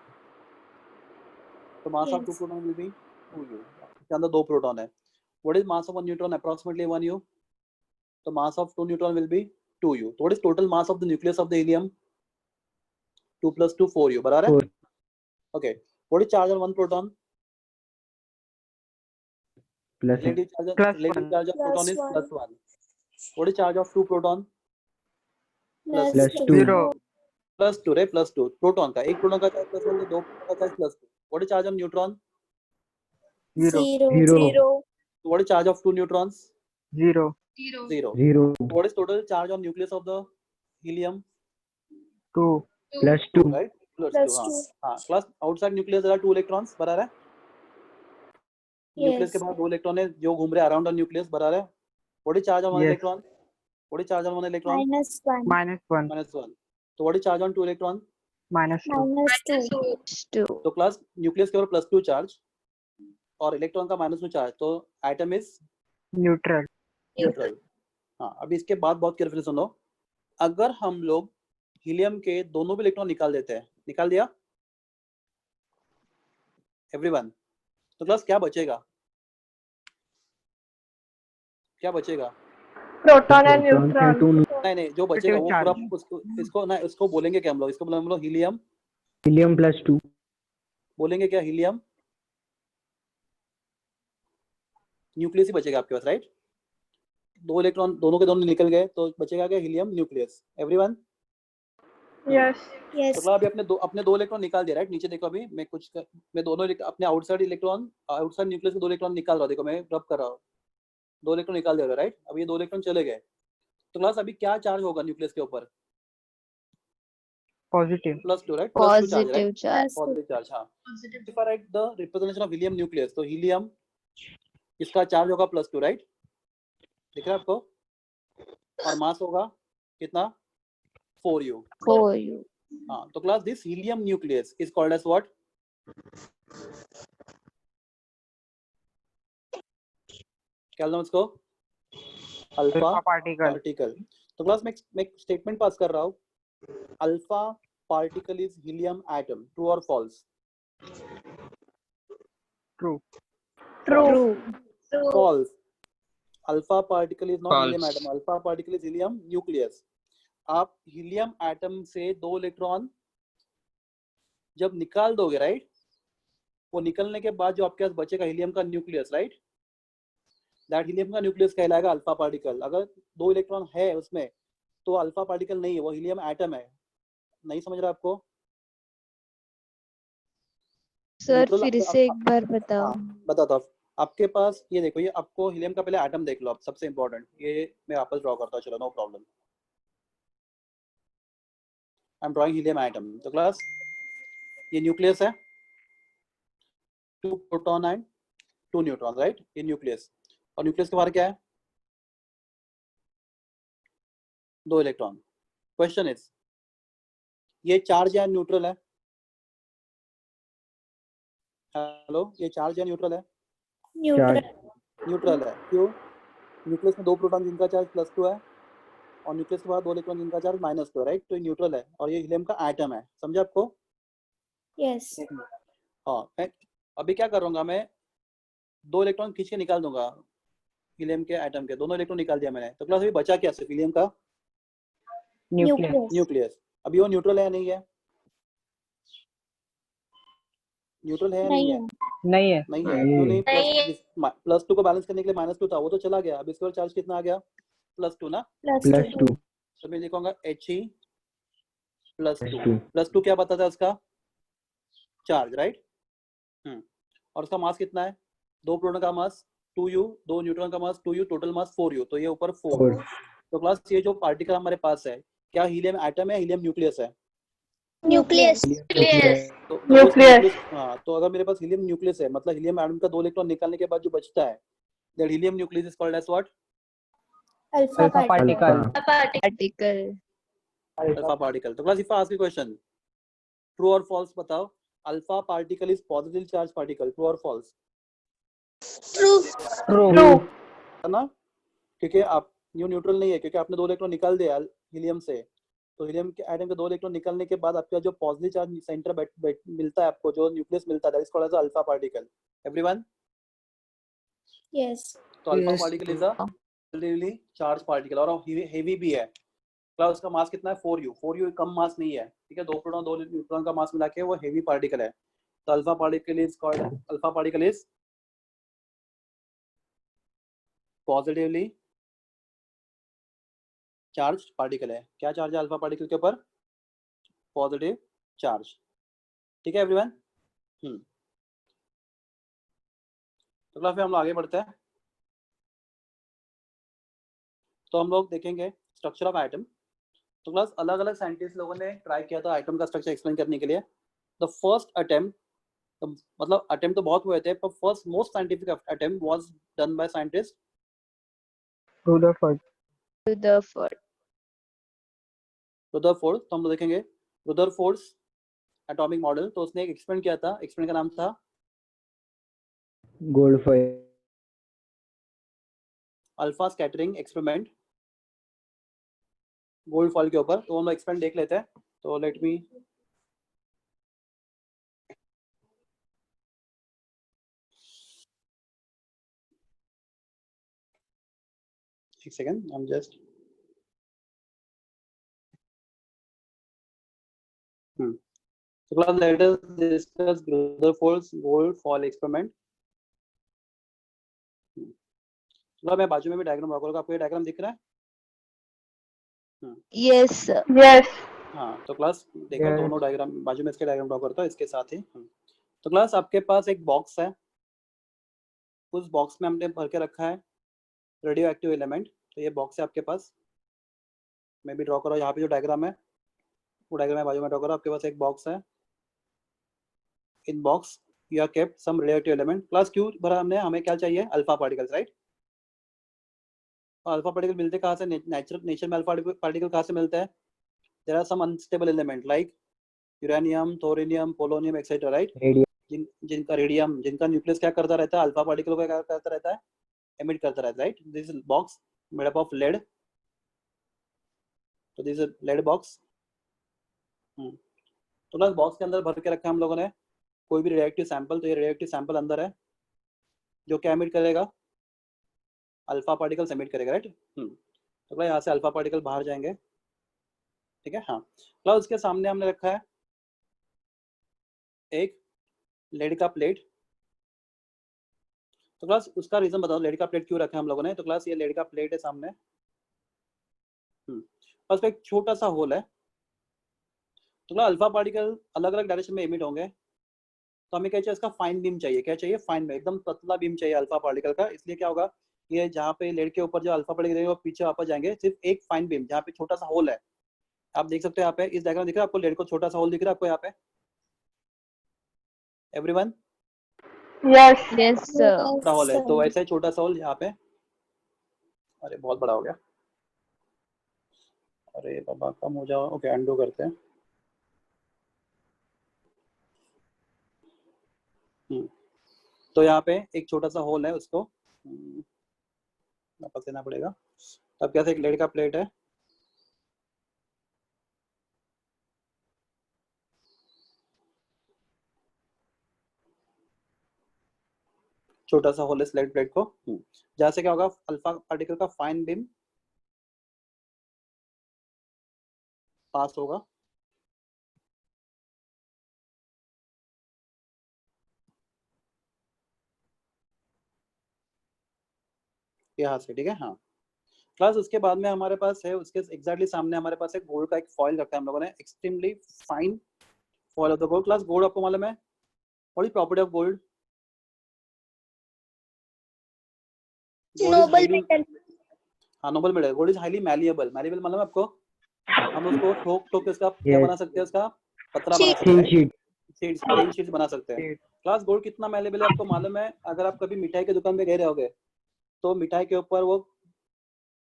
तो mass of 2 Yes. Proton will be 2 u। इसके अंदर 2 प्रोटॉन है। What is mass of 1 neutron? Approximately 1 u। तो mass of 2 neutron will be 2 u। तो what is total mass of the nucleus of the helium? 2 + 2 4 u, बराबर है? 4 okay. What is charge on 1 proton? Plus relative charge of Plus relative 1. charge of proton is +1. +1. What is charge of 2 proton? Plus plus 2 0. +2, रे +2 proton का, एक proton का charge +1 तो 2 proton का charge +2। What is charge of neutron? 0. 0 0 So what is charge of 2 neutrons? 0. 0. 0 So what is total charge on nucleus of the helium? 2. Plus 2, 2 right? +2, plus हाँ 2 हाँ। Plus outside nucleus there are 2 electrons, बराबर है? Nucleus yes के बाहर 2 electron है जो घूम रहे अराउंड द न्यूक्लियस, बराबर है? What is charge on 1 Yes. electron? What is charge on 1 electron? -1 -1. -1. So what is charge on 2 electron? -2. -2 तो क्लास न्यूक्लियस के ऊपर +2 चार्ज और इलेक्ट्रॉन का -2 चार्ज, तो एटम इज Neutral. न्यूट्रल। हाँ, अभी इसके बाद बहुत केयरफुली सुनो। अगर हम लोग हीलियम के दोनों भी इलेक्ट्रॉन निकाल देते हैं, निकाल दिया एवरीवन, तो क्लास क्या बचेगा? क्या बचेगा? Proton and Protons and neutron. 2 नहीं, जो बचेगा वो charge. पूरा उसको इसको ना इसको बोलेंगे क्या हम लोग? इसको हम लोग हीलियम हीलियम +2 बोलेंगे क्या? हीलियम न्यूक्लियस ही बचेगा आपके पास, राइट? 2 इलेक्ट्रॉन दोनों के दोनों निकल गए तो बचेगा क्या? Helium nucleus. एवरीवन? Yes. तो यस क्लास अभी अपने दो इलेक्ट्रॉन निकाल दिया, राइट? नीचे देखो, अभी मैं दोनों अपने आउटसाइड न्यूक्लियस के 2 इलेक्ट्रॉन निकाल रहा हूँ। देखो मैं रब कर रहा हूँ, 2 इलेक्ट्रॉन निकाल दिया, राइट? अब ये 2 इलेक्ट्रॉन चले गए, तो क्लास अभी क्या चार्ज होगा न्यूक्लियस के ऊपर? Positive. +2, राइट? +2 charge, positive right? Charge positive charge, हाँ। If I write the representation of helium nucleus, तो हीलियम इसका चार्ज होगा +2, राइट? दिख रहा है आपको? और मास होगा कितना? 4u। 4u हाँ, तो class this helium nucleus is called as what? क्या नाम इसको? Alpha Alpha particle. पार्टिकल। तो क्लास मैं एक स्टेटमेंट पास कर रहा हूँ, alpha particle is helium atom, true और false? True. True. False. Alpha particle is not False. helium atom. Alpha particle is helium nucleus. आप हीलियम एटम से 2 electron जब निकाल दोगे, राइट, वो निकलने के बाद जो आपके पास बचेगा हीलियम का न्यूक्लियस, राइट, दैट हीलियम का न्यूक्लियस कहलाएगा अल्फा पार्टिकल. अगर 2 इलेक्ट्रॉन है उसमें तो अल्फा पार्टिकल नहीं है, वो हीलियम एटम है. नहीं समझ रहा आपको? सर Neutral- फिर से एक बार बताओ. हाँ, बताता हूँ. आपके पास ये देखो, ये आपको हीलियम का पहले एटम देख लो आप, सबसे इंपॉर्टेंट. ये मैं वापस ड्रॉ करता हूँ, चलो, no problem. I am drawing helium atom. तो क्लास ये न्यूक्लियस है, 2 प्रोटॉन एंड 2 न्यूट्रॉन, राइट, ये न्यूक्लियस. और न्यूक्लियस के बाहर क्या है? 2 इलेक्ट्रॉन. क्वेश्चन इज, ये चार्ज या न्यूट्रल है? हेलो, ये चार्ज या न्यूट्रल है? न्यूट्रल. न्यूट्रल है. क्यों? न्यूक्लियस में 2 प्रोटॉन जिनका चार्ज +2 है और न्यूक्लियस के बाद 2 इलेक्ट्रॉन जिनका चार्ज -2 है, राइट. तो ये न्यूट्रल है और ये हीलियम का एटम है. समझे आपको? यस. हाँ, मैं अभी क्या करूँगा, मैं 2 इलेक्ट्रॉन खींच के निकाल दूंगा हीलियम के एटम के. दोनों इलेक्ट्रॉन निकाल दिया मैंने. तो क्लास अभी बचा क्या सिर्फ हीलियम का Nucleus. न्यूक्लियस. अभी वो न्यूट्रल है या नहीं है? न्यूट्रल है या नहीं है? नहीं है. नहीं है. क्यों नहीं? +2 को बैलेंस करने के लिए -2 था, वो तो चला गया. अब इसके बाद चार्ज कितना आ गया? +2 ना. +2. तो मैं लिखूंगा He +2. +2 क्या बताता है उसका? Charge, right. और उसका मास कितना है? 2 प्रोटॉन का मास 2u, 2 न्यूट्रॉन का मास 2u, टोटल मास 4u. तो ये ऊपर 4. तो क्लास ये जो पार्टिकल हमारे पास है, क्या हीलियम एटम है, हीलियम न्यूक्लियस है? न्यूक्लियस. तो न्यूक्लियस. हाँ, तो अगर मेरे पास हीलियम न्यूक्लियस है, मतलब हीलियम एटम का 2 इलेक्ट्रॉन निकालने के बाद जो बचता है, that helium nucleus is called as what? Alpha Alpha particle. particle. Alpha particle. तो class if I ask you question, true और फॉल्स बताओ. Alpha particle is positive charge particle. True और फॉल्स? True. है ना, क्योंकि आप न्यूट्रल नहीं है, क्योंकि आपने 2 इलेक्ट्रॉन निकाल दिया हीलियम से. तो हीलियम के एटम के 2 इलेक्ट्रॉन निकालने के बाद आपका जो पॉजिटिव चार्ज सेंटर मिलता है आपको, जो न्यूक्लियस मिलता है, that is called as alpha particle. Everyone? Yes. तो alpha particle is a positively charged particle और हेवी भी है. क्लास उसका मास कितना है? 4u. 4u कम मास नहीं है, ठीक है. 2 प्रोटॉन 2 न्यूट्रॉन का मास मिला के वो हेवी पार्टिकल है. तो alpha particle is called, alpha particle is positively charged particle है. क्या चार्ज है अल्फा पार्टिकल के ऊपर? Positive charge. ठीक है एवरीवन? तो क्लास में हम लोग आगे बढ़ते हैं. तो हम लोग देखेंगे स्ट्रक्चर ऑफ एटम. तो क्लास अलग अलग साइंटिस्ट लोगों ने ट्राई किया था एटम का स्ट्रक्चर एक्सप्लेन करने के लिए. द फर्स्ट अटेम्प्ट, मतलब अटेम्प्ट तो बहुत हुए थे, पर first most scientific attempt was done by scientist Rutherford. Rutherford. तो हम लोग देखेंगे रुदरफोर्ड्स एटॉमिक मॉडल. तो उसने एक एक्सपेरिमेंट किया था. एक्सपेरिमेंट का नाम था gold foil. Alpha scattering experiment, gold foil के ऊपर. तो हम लोग एक्सपेरिमेंट देख लेते हैं. तो लेट मी, एक second, I am just so class, let us discuss Rutherford's gold fall experiment. चलो मैं बाजू में भी डायग्राम ड्रॉ करूंगा. आपको ये डायग्राम दिख रहा है? यस. Yes. हाँ. तो क्लास देखो, Yes. दोनों डायग्राम बाजू में इसके डायग्राम ड्रॉ करता हूँ इसके साथ ही. तो क्लास आपके पास एक बॉक्स है. उस बॉक्स में हमने भर के रखा है रेडियो एक्टिव एलिमेंट. तो ये बॉक्स है आपके पास. मैं भी ड्रॉ कर रहा हूँ. यहाँ पे जो डायग्राम है वो डायग्राम में बाजू में ड्रॉ कर रहा हूँ. आपके पास एक बॉक्स है. In box you are kept some radioactive element. Class क्यों भरा हमने? हमें क्या चाहिए? Alpha particles, right. Alpha particle मिलते कहाँ से? नेचर में अल्फा पार्टिकल कहाँ से मिलता है? There are some unstable element like uranium, thorium, polonium etcetera, right. जिनका रेडियम, जिनका न्यूक्लियस क्या करता रहता है? अल्फा पार्टिकल को क्या करता रहता है? एमिट करता रहता है, right. This box made up of lead. तो दिस लेड बॉक्स. तो बस बॉक्स के अंदर भर के रखा है हम लोगों ने कोई भी रिएक्टिव सैंपल. तो ये रिएक्टिव सैंपल अंदर है. जो क्या एमिट करेगा, अल्फा पार्टिकल एमिट करेगा, राइट। तो भाई यहाँ से अल्फा पार्टिकल बाहर जाएंगे, ठीक है। हाँ, तो उसके सामने हमने रखा है एक लेड का प्लेट। तो क्लास उसका रीजन बताओ, लेड का प्लेट क्यों रखा है हम लोगों ने। तो क्लास ये लेड का प्लेट है सामने, और उसका एक छोटा सा होल है। तो क्लास अल्फा पार्टिकल अलग अलग डायरेक्शन में एमिट होंगे, तो हमें क्या चाहिए, इसका फाइन बीम चाहिए। क्या चाहिए, फाइन बीम, एकदम पतला बीम चाहिए अल्फा पार्टिकल का। इसलिए क्या होगा, ये जहाँ पे लेड के ऊपर जो अल्फा पार्टिकल रहेंगे वो पीछे वापस जाएंगे, सिर्फ एक फाइन बीम जहाँ पे छोटा सा होल है। आप देख सकते हो यहाँ पे इस डायग्राम दिख रहा है आपको, लेड को छोटा सा होल दिख रहा है आपको यहाँ पे, एवरीवन। Yes. Yes, sir. छोटा होल है, तो वैसे ही छोटा सा होल यहाँ पे, अरे बहुत बड़ा हो गया, अरे बाबा कम हो जाओ। ओके, अंडू करते हैं। तो यहाँ पे एक छोटा सा होल है, उसको वापस देना पड़ेगा। अब कैसे, एक लेड का प्लेट है, छोटा सा होल है स्लेट प्लेट को, जहाँ से क्या होगा, अल्फा पार्टिकल का फाइन बीम पास होगा। यहाँ से, ठीक है। हाँ क्लास, उसके बाद में हमारे पास है, उसके एग्जैक्टली सामने हमारे पास एक गोल्ड का एक फॉइल रखा है हम लोगों ने, extremely fine foil of the gold. Class gold आपको मालूम है, what is property of gold? Noble metal. हाँ, Nobel metal. Gold is highly malleable. Malleable मालूम है आपको, हम उसको ठोक ठोक के उसका क्या बना सकते हैं, उसका पतरा बना सकते हैं, शीट शीट्स बना सकते हैं। क्लास गोल्ड कितना मैलिएबल है आपको मालूम है? अगर आप कभी मिठाई की दुकान पे गए रहोगे तो मिठाई के ऊपर वो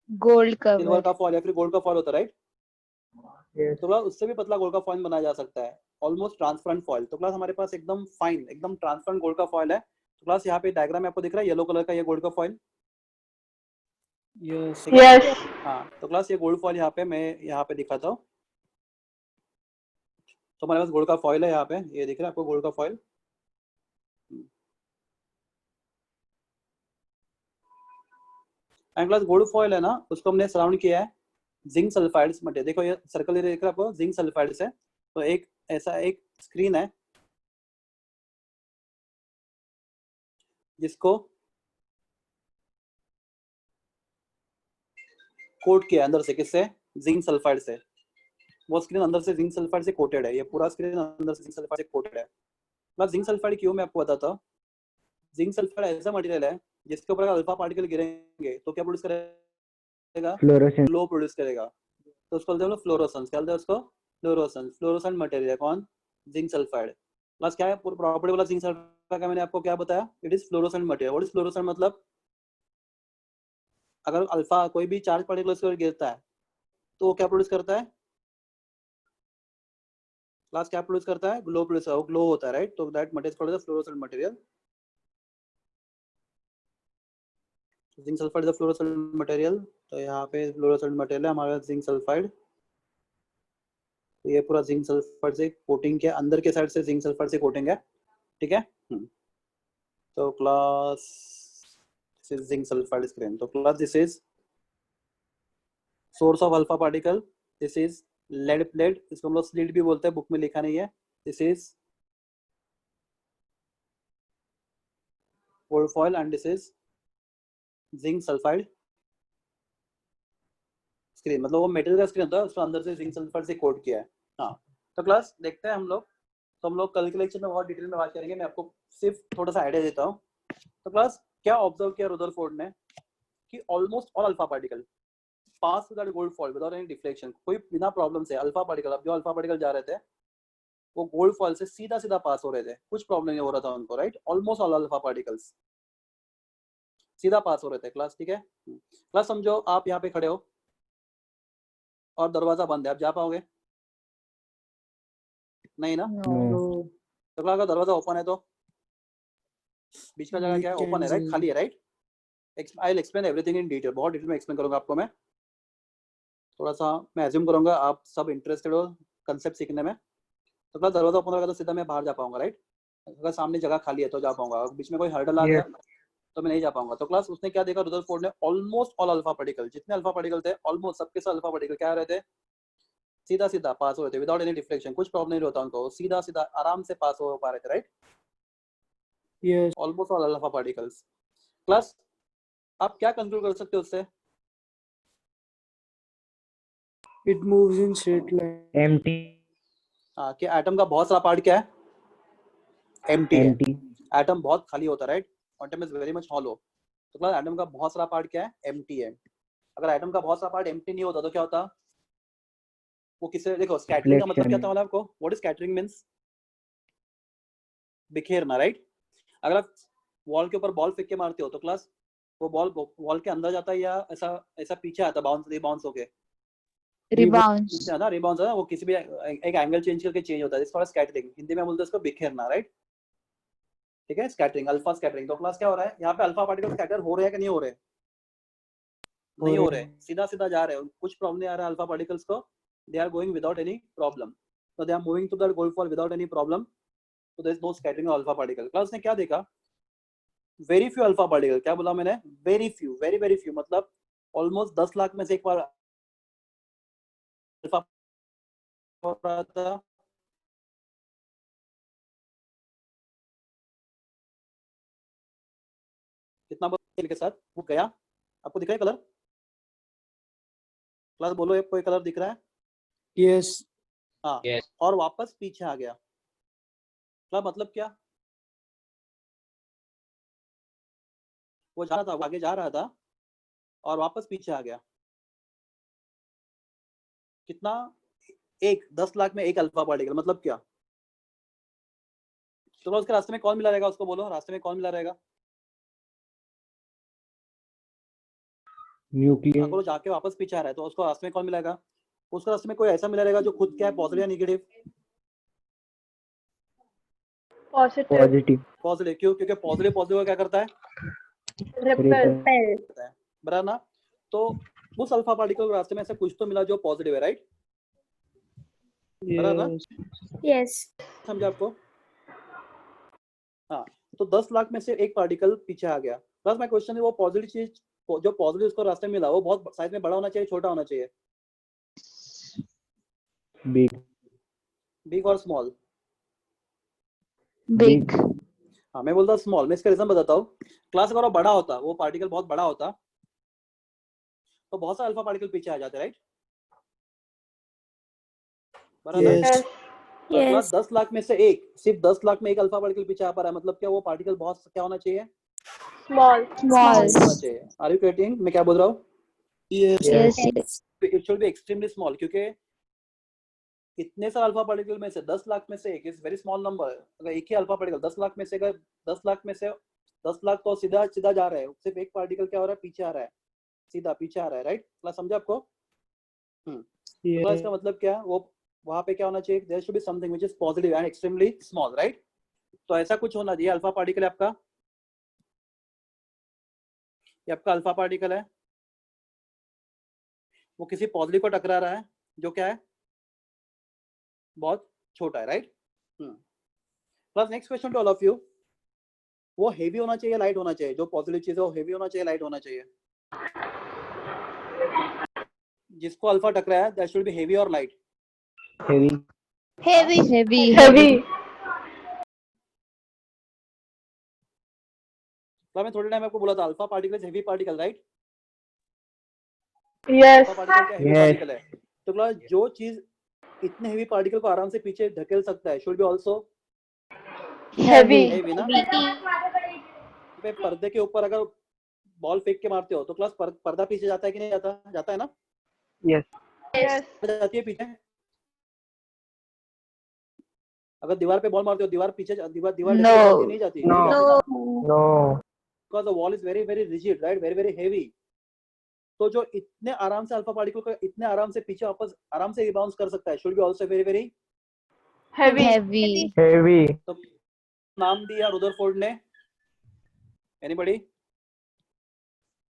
Gold सिल्वर cover. का फॉल या फिर गोल्ड का फॉल होता है, राइट। तो क्लास उससे भी पतला गोल्ड का फॉइल बनाया जा सकता है, ऑलमोस्ट ट्रांसपेरेंट फॉइल। तो क्लास हमारे पास एकदम फाइन, एकदम ट्रांसपेरेंट गोल्ड का फॉइल है। तो क्लास यहाँ पे डायग्राम में आपको दिख रहा है येलो कलर का ये गोल्ड का फॉइल, Yes. हाँ। तो क्लास ये गोल्ड फॉइल यहाँ पे मैं यहाँ पे दिखाता हूँ। तो हमारे पास गोल्ड का फॉइल है यहाँ पे, ये दिख रहा है आपको गोल्ड का foil. And class gold foil है ना, उसको हमने सराउंड किया है जिंक सल्फाइड्स मटेरियल। देखो ये सर्कल दिख रहा है आपको, जिंक सल्फाइड्स है। तो एक ऐसा एक स्क्रीन है जिसको कोट किया अंदर से, किससे? जिंक सल्फाइड से। वो स्क्रीन अंदर से जिंक सल्फाइड से कोटेड है, ये पूरा स्क्रीन अंदर से जिंक सल्फाइड से कोटेड है। मतलब जिंक सल्फाइड क्यों, मैं आपको बताता हूँ। जिंक सल्फाइड ऐसा मटेरियल है जिसके ऊपर अल्फा पार्टिकल गिरेंगे तो क्या प्रोड्यूस करेगा? फ्लोरोसेंट ग्लो प्रोड्यूस करेगा। तो उसको बोलते हैं फ्लोरोसेंस। क्या बोलते हैं उसको? फ्लोरोसेंस। फ्लोरोसेंट मटेरियल है कौन? Zinc sulphide. प्लस क्या है प्रॉपर्टी वाला जिंक सल्फाइड का, मैंने आपको क्या बताया, it is fluorescent material. What is fluorescent मतलब? अगर अल्फा कोई भी चार्ज पार्टिकल उसके ऊपर गिरता है तो वो क्या प्रोड्यूस करता है? क्लास क्या प्रोड्यूस करता है? ग्लो प्रोड्यूस, वो ग्लो होता है, राइट। तो that material called as fluorescent material. Zinc sulphide is a fluorescent material. तो यहाँ पे फ्लोरोसेंट मटेरियल है हमारा जिंक सल्फाइड। तो ये पूरा जिंक सल्फाइड से कोटिंग के अंदर के साइड से जिंक सल्फाइड से कोटिंग है, ठीक है। तो class this is zinc sulphide screen. तो class this is source of alpha particle, this is lead plate, इसको हम लोग स्लिट भी बोलते हैं, बुक में लिखा नहीं है। This is gold foil and this is zinc sulphide screen. मतलब वो मेटल का स्क्रीन होता है, उसको अंदर से जिंक सल्फाइड से कोट किया है। हाँ, तो क्लास देखते हैं हम लोग। तो हम लोग कल के लेक्चर में बहुत डिटेल में बात करेंगे, मैं आपको सिर्फ थोड़ा सा आइडिया देता हूँ। तो क्लास क्या ऑब्जर्व किया रदरफोर्ड ने कि almost all alpha particle pass through that gold foil without any deflection, कोई बिना प्रॉब्लम से अल्फा पार्टिकल, अब जो अल्फा पार्टिकल जा रहे थे वो गोल्ड फॉइल से सीधा सीधा पास हो रहे थे, कुछ प्रॉब्लम नहीं हो रहा था उनको, right. Almost all alpha particles सीधा पास हो रहे थे क्लास, ठीक है। क्लास समझो आप यहाँ पे खड़े हो और दरवाजा बंद है, आप जा पाओगे? नहीं ना। तो क्लास का दरवाजा ओपन है तो बीच का जगह क्या है? ओपन है, राइट, खाली है, right. I will explain everything in detail, बहुत डिटेल में एक्सप्लेन करूंगा आपको मैं। थोड़ा सा मैं एज्यूम करूंगा आप सब इंटरेस्टेड हो कंसेप्ट सीखने में। तो क्लास दरवाजा ओपन होगा तो सीधा मैं बाहर जा पाऊंगा, राइट। अगर सामने जगह खाली है तो जा पाऊंगा, बीच में कोई हर्डल आ गया तो मैं नहीं जा पाऊंगा। तो क्लास उसने क्या देखा, रुदरफोर्ड ने ऑलमोस्ट ऑल अल्फा पार्टिकल, जितने अल्फा पार्टिकल थे ऑलमोस्ट सबके सब अल्फा पार्टिकल क्या रहे थे, सीधा सीधा पास हो रहे थे विदाउट एनी डिफ्लेक्शन, कुछ प्रॉब्लम नहीं होता उनको, सीधा सीधा आराम से पास हो पा रहे थे, right? Yes. Almost all alpha particles. Class आप क्या कंक्लूड कर सकते हो उससे? It moves in straight line. Empty. हाँ, कि एटम का बहुत सारा पार्ट क्या है, एम्प्टी है। Empty. एटम बहुत खाली होता है, right? Atom is very much hollow. तो क्लास एटम का बहुत सारा पार्ट क्या है, एम्प्टी है। अगर एटम का बहुत सारा पार्ट एम्प्टी नहीं होता तो क्या होता, वो किसे, देखो स्कैटरिंग का मतलब क्या था, आपको व्हाट इज स्कैटरिंग मींस, बिखेरना, राइट? अगर आप वॉल के ऊपर बॉल फेंक के मारते हो तो क्लास वो बॉल वॉल के अंदर जाता है या ऐसा ऐसा पीछे आता, बाउंस होके Rebounds. ना, रिबाउंस है ना, वो किसी भी एक एंगल चेंज करके चेंज होता है, इसको स्कैटरिंग, हिंदी में बोलते हैं इसको बिखेरना, राइट? ठीक है, स्कैटरिंग, अल्फा स्कैटरिंग। तो क्लास क्या हो रहा है यहाँ पे, अल्फा पार्टिकल स्कैटर हो रहे हैं कि नहीं हो रहे, नहीं हो रहे, सीधा सीधा जा रहे हैं, कुछ प्रॉब्लम नहीं आ रहा है अल्फा पार्टिकल्स को, they are going without any problem, so they are moving to the goal for without any problem, so there is no scattering of alpha particle। Class ने क्या देखा, वेरी फ्यू अल्फा पार्टिकल, क्या बोला मैंने, very few, very very few, मतलब almost 10 lakh में से एक बार अल्फा हो रहा था, कितना बोल के साथ वो गया, आपको दिख रहा है कलर, क्लास बोलो कोई कलर दिख रहा है? Yes. हाँ yes। और वापस पीछे आ गया, क्या मतलब, क्या वो जा रहा था, आगे जा रहा था और वापस पीछे आ गया, कितना, एक 10 लाख में एक अल्फा पार्टिकल, मतलब क्या? तो उसके रास्ते में कौन मिला रहेगा, उसको बोलो रास्ते में कौन मिला रहेगा, Nucleus. अगर वो जाके वापस पीछे आ रहा है तो उसको रास्ते में कौन मिलेगा, उसको रास्ते में कोई ऐसा मिला रहेगा जो खुद क्या है, पॉजिटिव या नेगेटिव? Positive. पॉजिटिव, क्यों? क्योंकि पॉजिटिव पॉजिटिव क्या करता है, Repel. बराबर ना? तो उस अल्फा पार्टिकल के रास्ते में ऐसा कुछ तो मिला जो पॉजिटिव है, राइट? बराबर ना? Yes. समझा आपको? हाँ, तो 10 लाख में से एक पार्टिकल पीछे आ गया। बस मैं क्वेश्चन है, वो पॉजिटिव चीज जो पॉजिटिव उसको रास्ते में मिला वो बहुत साइज में बड़ा होना चाहिए, छोटा होना चाहिए? Big. बिग और स्मॉल? Big. हाँ, मैं बोलता स्मॉल, मैं इसका रीजन बताता हूँ। क्लास अगर वो बड़ा होता, वो पार्टिकल बहुत बड़ा होता तो बहुत सारे अल्फा पार्टिकल पीछे आ जाते, राइट? Yes. तो क्लास 10 लाख में से एक, सिर्फ 10 लाख में एक अल्फा पार्टिकल पीछे आ पा रहा है, मतलब क्या वो पार्टिकल बहुत क्या होना चाहिए, Small. Small. होना चाहिए। आर यू गेटिंग मैं क्या बोल रहा हूँ? Yes. Yes. It should be extremely small, क्योंकि इतने सारे अल्फा पार्टिकल में से 10 लाख में से एक इज वेरी स्मॉल नंबर। अगर एक ही अल्फा पार्टिकल 10 लाख में से, अगर 10 लाख में से 10 लाख तो सीधा सीधा जा रहा है, सिर्फ एक पार्टिकल क्या हो रहा है, पीछे आ रहा है, सीधा पीछे आ रहा है, राइट? क्लास समझा आपको? तो इसका मतलब क्या, वो वहां पे क्या होना चाहिए, there should be something which is positive and extremely small, right? तो ऐसा कुछ होना चाहिए। अल्फा पार्टिकल है आपका, ये आपका अल्फा पार्टिकल है, वो किसी पॉजिटिव को टकरा रहा है जो क्या है, बहुत छोटा है, right? Plus next question to all of you, वो हेवी होना चाहिए, लाइट होना चाहिए, जो पॉजिटिव चीज है वो हेवी होना चाहिए, लाइट होना चाहिए? जिसको अल्फा टकराया है दैट शुड बी हेवी और light? Heavy. Heavy. Heavy. Heavy. तो मैं थोड़े टाइम आपको बोला था alpha particle heavy particle, right? Yes. Alpha particle क्या हेवी Yes. पार्टिकल है? तो क्लास जो चीज इतने हेवी पार्टिकल को आराम से पीछे धकेल सकता है should be also Heavy. Heavy ना? पे पर्दे के ऊपर अगर बॉल फेंक के मारते हो तो क्लास पर्दा पीछे जाता है कि नहीं जाता? जाता है ना? Yes. Yes. जाती है पीछे। अगर दीवार पे बॉल मारते हो दीवार पीछे दीवार No. जाती है, नहीं जाती? No. नहीं जाती ना? No. Because the wall is very very rigid, right? Very very heavy. तो जो इतने आराम से अल्फा पार्टिकल को इतने आराम से पीछे वापस आराम से रिबाउंस कर सकता है should be also very very Heavy. Heavy. Heavy. तो नाम दिया रुदरफोर्ड ने, एनीबॉडी?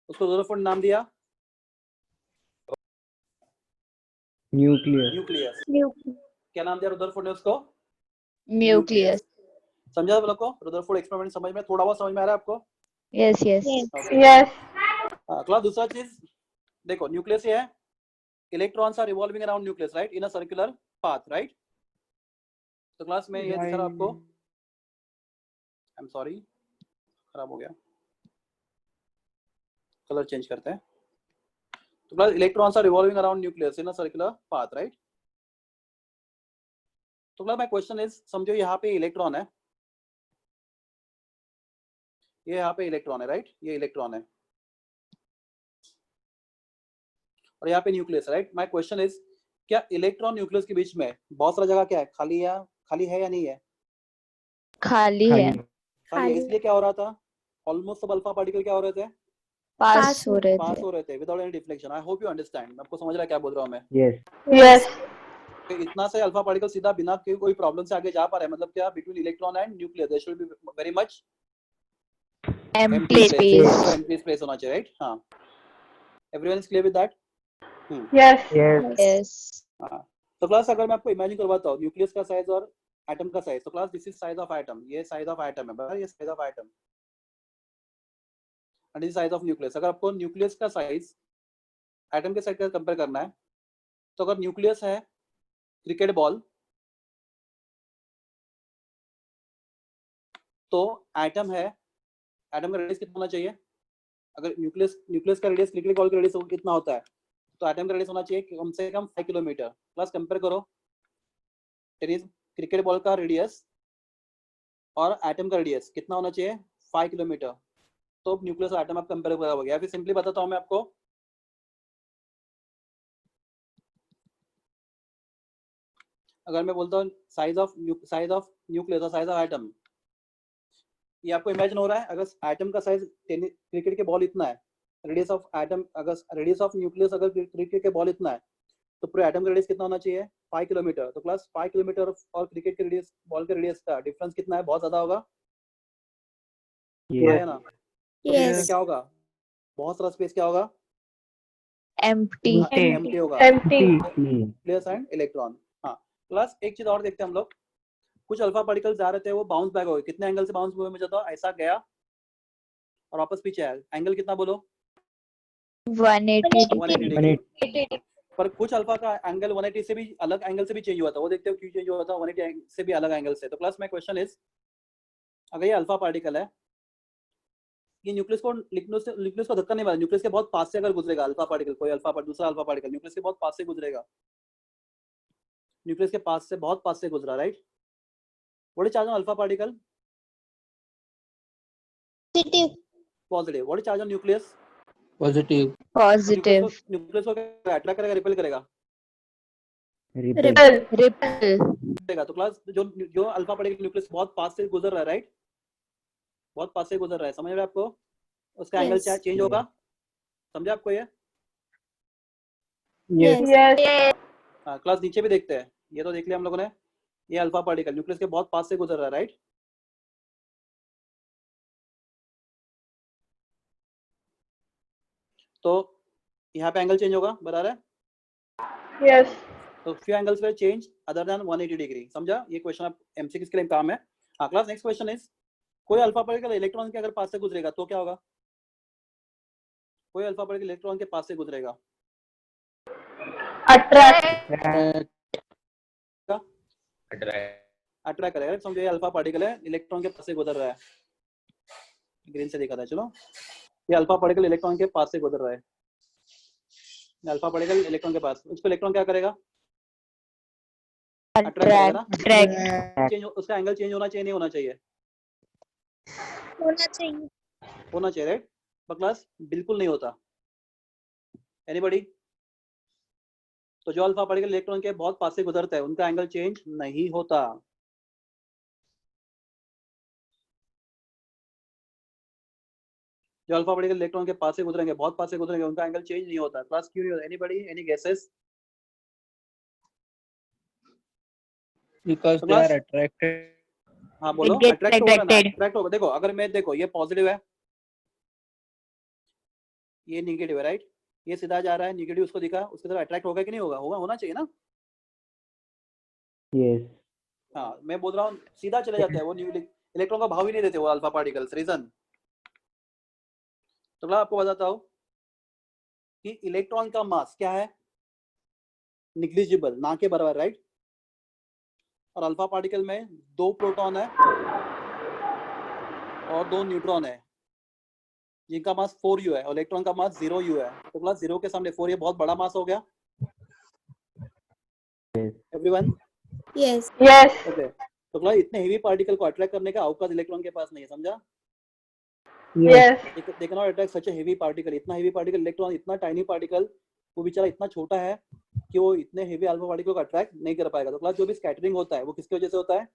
उसको रुदरफोर्ड नाम दिया Nucleus. न्यूक्लियस। क्या नाम दिया रुदरफोर्ड ने उसको? Nucleus. समझा आप लोग को? रुदरफोर्ड एक्सपेरिमेंट समझ में, थोड़ा बहुत समझ में आ रहा है आपको? Yes, yes. Okay. Yes. Class दूसरा चीज देखो, न्यूक्लियस ये है, electrons are revolving around nucleus right in a circular path right. तो क्लास में ये दिखा रहा आपको, आई एम सॉरी खराब हो गया, कलर चेंज करते हैं. तो class electrons are revolving around nucleus in a circular path right. तो क्लास माय क्वेश्चन इज, समझो यहाँ पे इलेक्ट्रॉन है, ये यहाँ पे इलेक्ट्रॉन है राइट, ये इलेक्ट्रॉन है और यहाँ पे nucleus right. My question is, क्या इलेक्ट्रॉन न्यूक्लियस के बीच में बहुत सारा जगह क्या है, खाली है या नहीं है? खाली है, खाली है. इसलिए क्या हो रहा था, ऑलमोस्ट सब अल्फा पार्टिकल क्या हो रहे थे, पास हो रहे पास थे. हो रहे थे without any deflection. I hope you understand, आपको समझ रहा है क्या बोल रहा हूँ मैं. Yes. Yes. तो इतना से अल्फा पार्टिकल सीधा बिना कोई प्रॉब्लम से आगे जा पा रहे हैं, मतलब क्या, between electron and nucleus there should be very much Empty empty space. empty space होना चाहिए राइट. हाँ, everyone is clear with that. Yes. Yes. Yes. हाँ. तो क्लास अगर मैं आपको इमेजिन करवाता हूँ न्यूक्लियस का साइज और एटम का साइज, तो class this is size of atom, ये साइज ऑफ एटम है बराबर, ये size of atom and this size of nucleus. अगर आपको न्यूक्लियस का साइज एटम के साइज का कंपेयर करना है, तो अगर न्यूक्लियस है क्रिकेट बॉल, तो एटम है, एटम का रेडियस कितना होना चाहिए, अगर न्यूक्लियस का रेडियस क्रिकेट बॉल का रेडियस कितना होता है, तो एटम का रेडियस होना चाहिए कम से कम 5 किलोमीटर. प्लस कंपेयर करो टेनिस क्रिकेट बॉल का रेडियस और एटम का रेडियस कितना होना चाहिए, 5 किलोमीटर. तो न्यूक्लियस और एटम आप कंपेयर हो गया. फिर सिंपली बताता हूँ मैं आपको, अगर मैं बोलता हूँ साइज ऑफ न्यूक्लियस और साइज ऑफ एटम, ये आपको इमेजिन हो रहा है, अगर एटम का साइज क्रिकेट के बॉल इतना है, रेडियस ऑफ एटम, अगर रेडियस ऑफ न्यूक्लियस अगर क्रिकेट के बॉल इतना है, तो पूरे एटम का रेडियस कितना होना चाहिए, 5 किलोमीटर. तो प्लस 5 किलोमीटर और क्रिकेट के रेडियस, बॉल के रेडियस का डिफरेंस कितना है, बहुत ज्यादा होगा. Yes. है ना. तो Yes. इसमें क्या होगा, बहुत सारा स्पेस क्या होगा, Empty. एम्प्टी होगा, Empty. Nucleus and electron. हाँ. प्लस एक चीज और देखते हैं हम लोग, कुछ अल्फा पार्टिकल जा रहे थे, वो बाउंस बैक हो गए. कितने एंगल से बाउंस हुए मुझे तो, ऐसा गया और वापस पीछे आया. एंगल कितना बोलो, 180 180 degree. डिग्री. पर कुछ अल्फा का एंगल 180 से भी अलग एंगल से भी चेंज हुआ था, वो देखते हो क्यों चेंज हुआ था 180 से भी अलग एंगल से. तो प्लस माय क्वेश्चन इज, अगर ये अल्फा पार्टिकल है, ये न्यूक्लियस को धक्का नहीं मारा, न्यूक्लियस के बहुत पास से अगर गुजरेगा अल्फा पार्टिकल, कोई दूसरा अल्फा पार्टिकल न्यूक्लियस के बहुत पास से गुजरेगा, न्यूक्लियस के पास से बहुत पास से गुजरा right. What is charge on alpha particle, positive. What is charge on nucleus, positive. Positive. Nucleus को अट्रैक्ट करेगा, रिपेल करेगा. Repel. Repel. तो क्लास जो अल्फा पार्टिकल न्यूक्लियस बहुत पास से गुजर रहा है राइट, बहुत पास से गुजर रहा है, समझ रहे हैं आपको, उसका एंगल Yes. चेंज होगा. समझे आपको ये. Yes. Yes. हाँ. क्लास नीचे भी देखते हैं, ये तो देख लिया हम लोगों ने, ये अल्फा पार्टिकल न्यूक्लियस के बहुत पास से गुजर रहा है राइट. तो यहाँ पे एंगल चेंज होगा, बता रहे हैं. Yes. तो few angles will change other than 180 degree. समझा, ये क्वेश्चन आप एमसीक्यू के लिए काम है. हाँ. क्लास नेक्स्ट क्वेश्चन इज, कोई अल्फा पार्टिकल इलेक्ट्रॉन के अगर पास से गुजरेगा तो क्या होगा, कोई अल्फा पार्टिकल इलेक्ट्रॉन के पास से गुजरेगा, Attract. अट्रैक्ट करेगा. समझो ये अल्फा पार्टिकल है, इलेक्ट्रॉन के पास से गुजर रहा है, ग्रीन से दिखा था. चलो, ये अल्फा पार्टिकल इलेक्ट्रॉन के पास से गुजर रहा है, अल्फा पार्टिकल इलेक्ट्रॉन के पास, उसको इलेक्ट्रॉन क्या करेगा, अट्रैक्ट करेगा ना. Attract. उसका एंगल चेंज होना चाहिए, नहीं होना चाहिए, होना चाहिए राइट. बट क्लास बिल्कुल नहीं होता. एनीबॉडी. तो जो अल्फा पार्टिकल इलेक्ट्रॉन के बहुत पास से गुजरता है, उनका एंगल चेंज नहीं होता. जो अल्फा पार्टिकल इलेक्ट्रॉन के पास से गुजरेंगे, बहुत पास से गुजरेंगे, उनका एंगल चेंज नहीं होता. क्लास क्यों नहीं होता, एनीबॉडी, एनी गेसेस. Because तो they class- are attracted. हाँ बोलो. It gets अट्रैक्ट होगा ना, attracted. अट्रैक्ट होगा. देखो अगर मैं, देखो ये पॉजिटिव है, ये निगेटिव है राइट, ये सीधा जा रहा है, निगेटिव उसको दिखा, उसकी तरफ अट्रैक्ट होगा कि नहीं होगा, होगा, होना चाहिए ना. Yes. हाँ. मैं बोल रहा हूँ सीधा चले जाता है वो, इलेक्ट्रॉन का भाव ही नहीं देते वो अल्फा पार्टिकल्स. रीजन, तो मैं आपको बताता हूँ कि इलेक्ट्रॉन का मास क्या है, निग्लिजिबल, ना के बराबर, राइट। और अल्फा पार्टिकल में 2 प्रोटॉन है और 2 न्यूट्रॉन है, जिनका मास 4u है, और इलेक्ट्रॉन का मास 0u है। तो क्लास 0 के सामने 4, ये बहुत बड़ा मास हो गया। एवरीवन? Yes. Yes. ओके। तो क्लास इतने हेवी पार्टिकल को अट्रैक्ट करने का अवकाश इलेक्ट्रॉन के पास नहीं है, समझा? Yes. they cannot attract such a heavy particle। इतना हेवी पार्टिकल, इलेक्ट्रॉन इतना टाइनी पार्टिकल, वो बेचारा इतना छोटा है कि वो इतने हेवी अल्फा पार्टिकल को अट्रैक्ट नहीं कर पाएगा। तो क्लास जो भी स्कैटरिंग होता है वो किसकी वजह से होता है?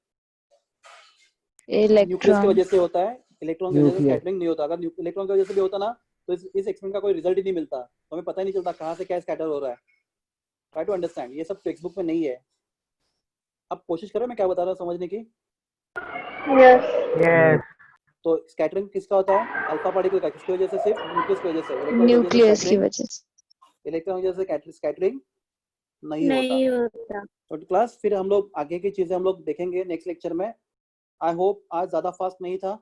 न्यूक्लियस की इलेक्ट्रॉन वजह से होता है। इलेक्ट्रॉन की वजह से स्कैटरिंग नहीं होता। अगर इलेक्ट्रॉन की वजह से भी होता ना तो इस एक्सपेरिमेंट का कोई रिजल्ट ही नहीं मिलता, तो हमें पता ही नहीं चलता कहाँ से क्या स्कैटर हो रहा है। ट्राई टू अंडरस्टैंड, ये सब टेक्स्ट बुक में नहीं है। अब कोशिश करो मैं क्या बता रहा हूँ समझने की। Yes. Yes. तो स्कैटरिंग किसका होता है? अल्फा पार्टिकल का। किसकी वजह से? सिर्फ न्यूक्लियस की वजह से। न्यूक्लियस की वजह से। इलेक्ट्रॉन की वजह से स्कैटरिंग नहीं होता। तो क्लास फिर हम लोग आगे की चीजें हम लोग देखेंगे नेक्स्ट लेक्चर में। आई होप आज ज्यादा फास्ट नहीं था।